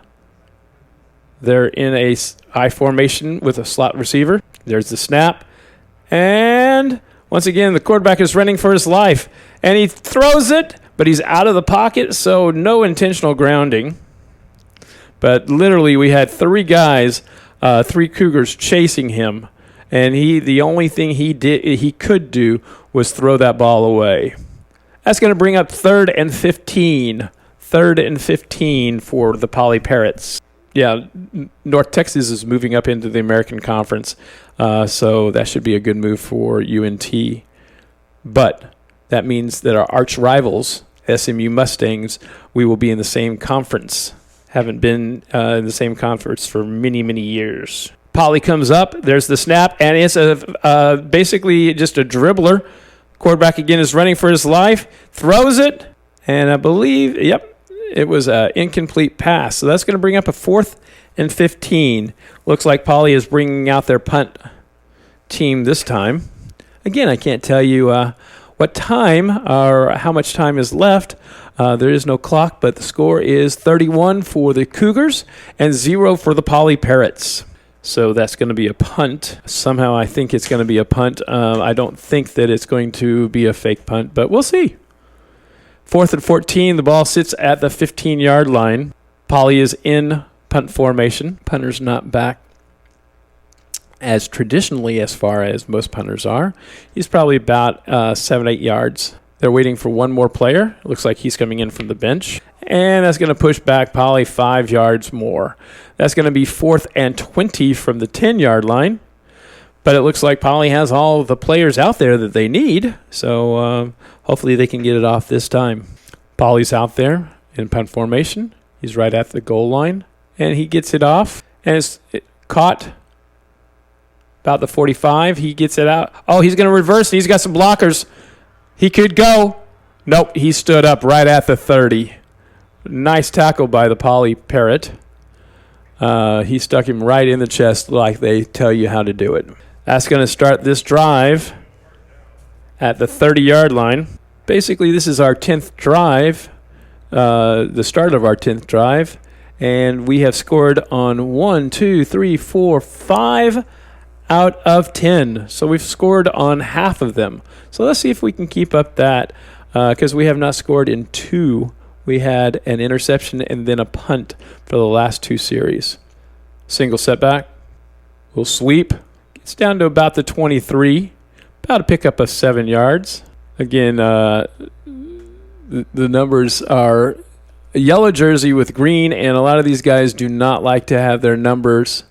They're in a I formation with a slot receiver. There's the snap. And once again, the quarterback is running for his life. And he throws it, but he's out of the pocket, so no intentional grounding. But literally, we had 3 guys, 3 Cougars chasing him. And the only thing he could do was throw that ball away. That's going to bring up 3rd and 15. 3rd and 15 for the Poly Parrots. Yeah, North Texas is moving up into the American Conference, so that should be a good move for UNT. But that means that our arch rivals, SMU Mustangs, we will be in the same conference. Haven't been in the same conference for many, many years. Poly comes up. There's the snap, and it's basically just a dribbler. Quarterback again is running for his life, throws it, and I believe, it was an incomplete pass. So that's going to bring up a 4th and 15. Looks like Poly is bringing out their punt team this time. Again, I can't tell you what time or how much time is left. There is no clock, but the score is 31 for the Cougars and 0 for the Poly Parrots. So that's going to be a punt. Somehow I think it's going to be a punt. I don't think that it's going to be a fake punt, but we'll see. 4th and 14, the ball sits at the 15-yard line. Poly is in punt formation. Punter's not back as traditionally as far as most punters are. He's probably about 7-8 yards They're waiting for one more player. It looks like he's coming in from the bench. And that's going to push back Poly 5 yards more. That's going to be 4th and 20 from the 10-yard line. But it looks like Poly has all the players out there that they need. So hopefully they can get it off this time. Poly's out there in punt formation. He's right at the goal line. And he gets it off. And it's caught about the 45. He gets it out. Oh, he's going to reverse. He's got some blockers. He could go. Nope, he stood up right at the 30. Nice tackle by the Poly Parrot. He stuck him right in the chest like they tell you how to do it. That's going to start this drive at the 30-yard line. Basically, this is our 10th drive, the start of our 10th drive. And we have scored on 1, 2, 3, 4, 5 out of 10. So we've scored on half of them. So let's see if we can keep up that because we have not scored in 2. We had an interception and then a punt for the last 2 series. Single setback. We'll sweep. Gets down to about the 23. About a pickup of 7 yards. Again, the numbers are a yellow jersey with green, and a lot of these guys do not like to have their numbers.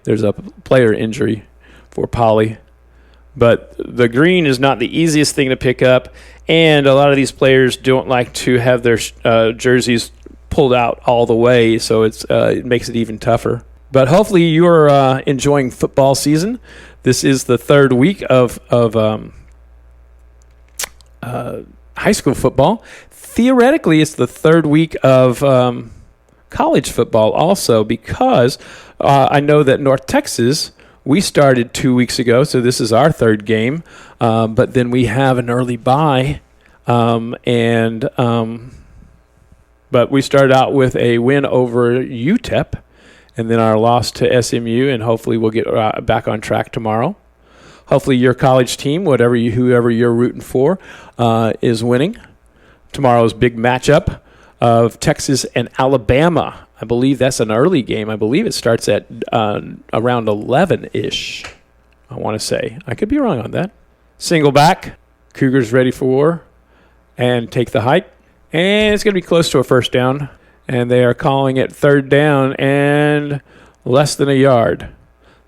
There's a player injury for Poly. But the green is not the easiest thing to pick up, and a lot of these players don't like to have their jerseys pulled out all the way, so it makes it even tougher. But hopefully you're enjoying football season. This is the 3rd week of high school football. Theoretically, it's the 3rd week of college football also because I know that North Texas, we started 2 weeks ago, so this is our 3rd game. But then we have an early bye, but we started out with a win over UTEP, and then our loss to SMU, and hopefully we'll get back on track tomorrow. Hopefully your college team, whoever you're rooting for, is winning. Tomorrow's big matchup of Texas and Alabama. I believe that's an early game. I believe it starts at around 11-ish, I want to say. I could be wrong on that. Single back. Cougars ready for and take the hike. And it's going to be close to a first down. And they are calling it 3rd down and less than a yard.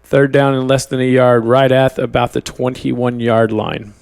3rd down and less than a yard right at about the 21-yard line.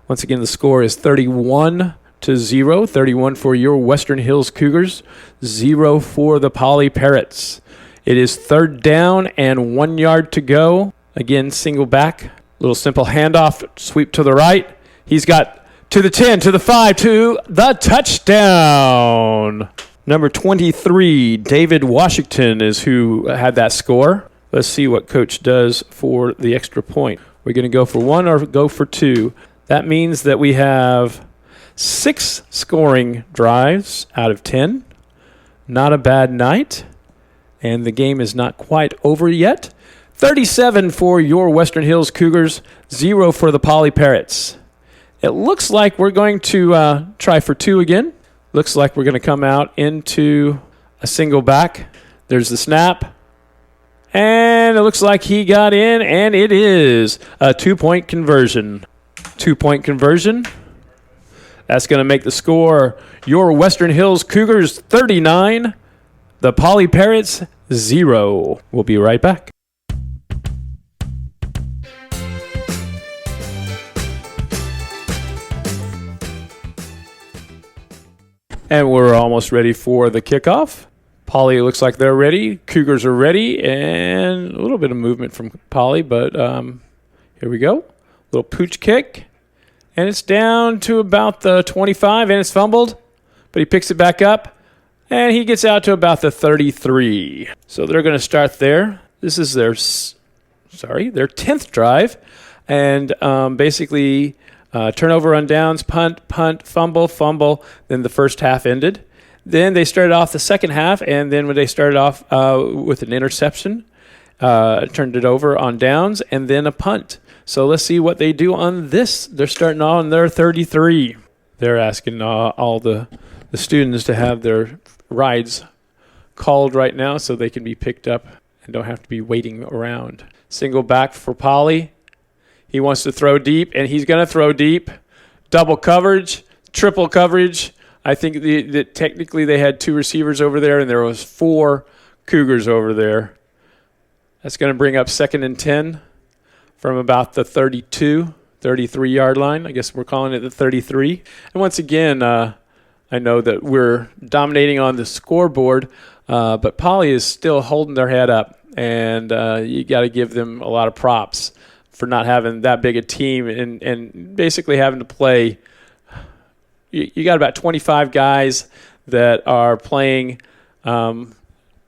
Once again, the score is 31-0. 31 for your Western Hills Cougars, 0 for the Poly Parrots. It is 3rd down and 1 yard to go. Again, single back. Little simple handoff, sweep to the right. He's got to the 10, to the 5, to the touchdown. Number 23, David Washington, is who had that score. Let's see what Coach does for the extra point. We're going to go for 1 or go for 2. That means that we have 6 scoring drives out of 10. Not a bad night. And the game is not quite over yet. 37 for your Western Hills Cougars, 0 for the Poly Parrots. It looks like we're going to try for 2 again. Looks like we're going to come out into a single back. There's the snap. And it looks like he got in, and it is a 2-point conversion. 2-point conversion. That's going to make the score your Western Hills Cougars 39, the Poly Parrots 0. We'll be right back. And we're almost ready for the kickoff. Poly looks like they're ready. Cougars are ready, and a little bit of movement from Poly, but here we go. Little pooch kick. And it's down to about the 25, and it's fumbled. But he picks it back up, and he gets out to about the 33. So they're going to start there. This is their 10th drive. And basically, turnover on downs, punt, fumble. Then the first half ended. Then they started off the second half, and then when they started off with an interception, turned it over on downs, and then a punt. So let's see what they do on this. They're starting on their 33. They're asking all the students to have their rides called right now so they can be picked up and don't have to be waiting around. Single back for Poly. He wants to throw deep, and he's going to throw deep. double coverage, triple coverage. I think that technically they had 2 receivers over there, and there was 4 Cougars over there. That's going to bring up 2nd and 10 from about the 33-yard line. I guess we're calling it the 33. And once again, I know that we're dominating on the scoreboard, but Poly is still holding their head up, and you got to give them a lot of props for not having that big a team and basically having to play. You got about 25 guys that are playing, and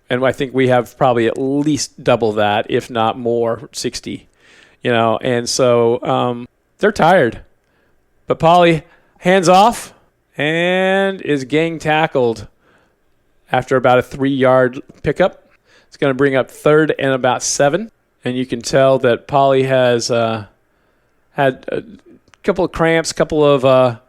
I think we have probably at least double that, if not more, 60. And so they're tired. But Poly hands off and is gang tackled after about a 3-yard pickup. It's going to bring up 3rd and about 7. And you can tell that Poly has had a couple of cramps, couple of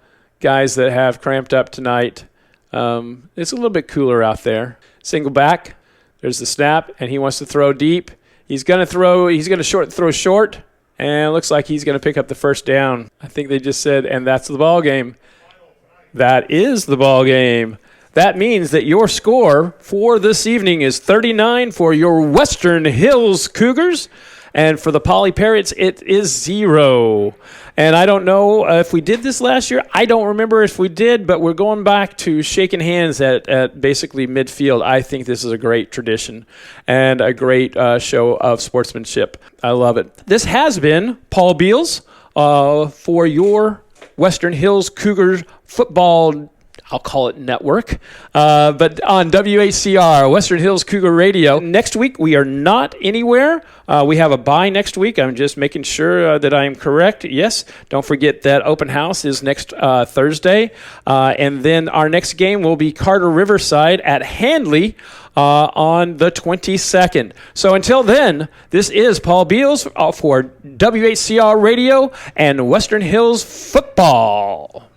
guys that have cramped up tonight. It's a little bit cooler out there. Single back. There's the snap, and he wants to throw deep. He's going to throw short, and it looks like he's going to pick up the first down. I think they just said, and that's the ball game. That is the ball game. That means that your score for this evening is 39 for your Western Hills Cougars, and for the Poly Parrots, it is 0. And I don't know if we did this last year. I don't remember if we did, but we're going back to shaking hands at basically midfield. I think this is a great tradition and a great show of sportsmanship. I love it. This has been Paul Beals for your Western Hills Cougars football, I'll call it network, but on WHCR, Western Hills Cougar Radio. Next week, we are not anywhere. We have a bye next week. I'm just making sure that I am correct. Yes, don't forget that open house is next Thursday. And then our next game will be Carter Riverside at Handley on the 22nd. So until then, this is Paul Beals for WHCR Radio and Western Hills Football.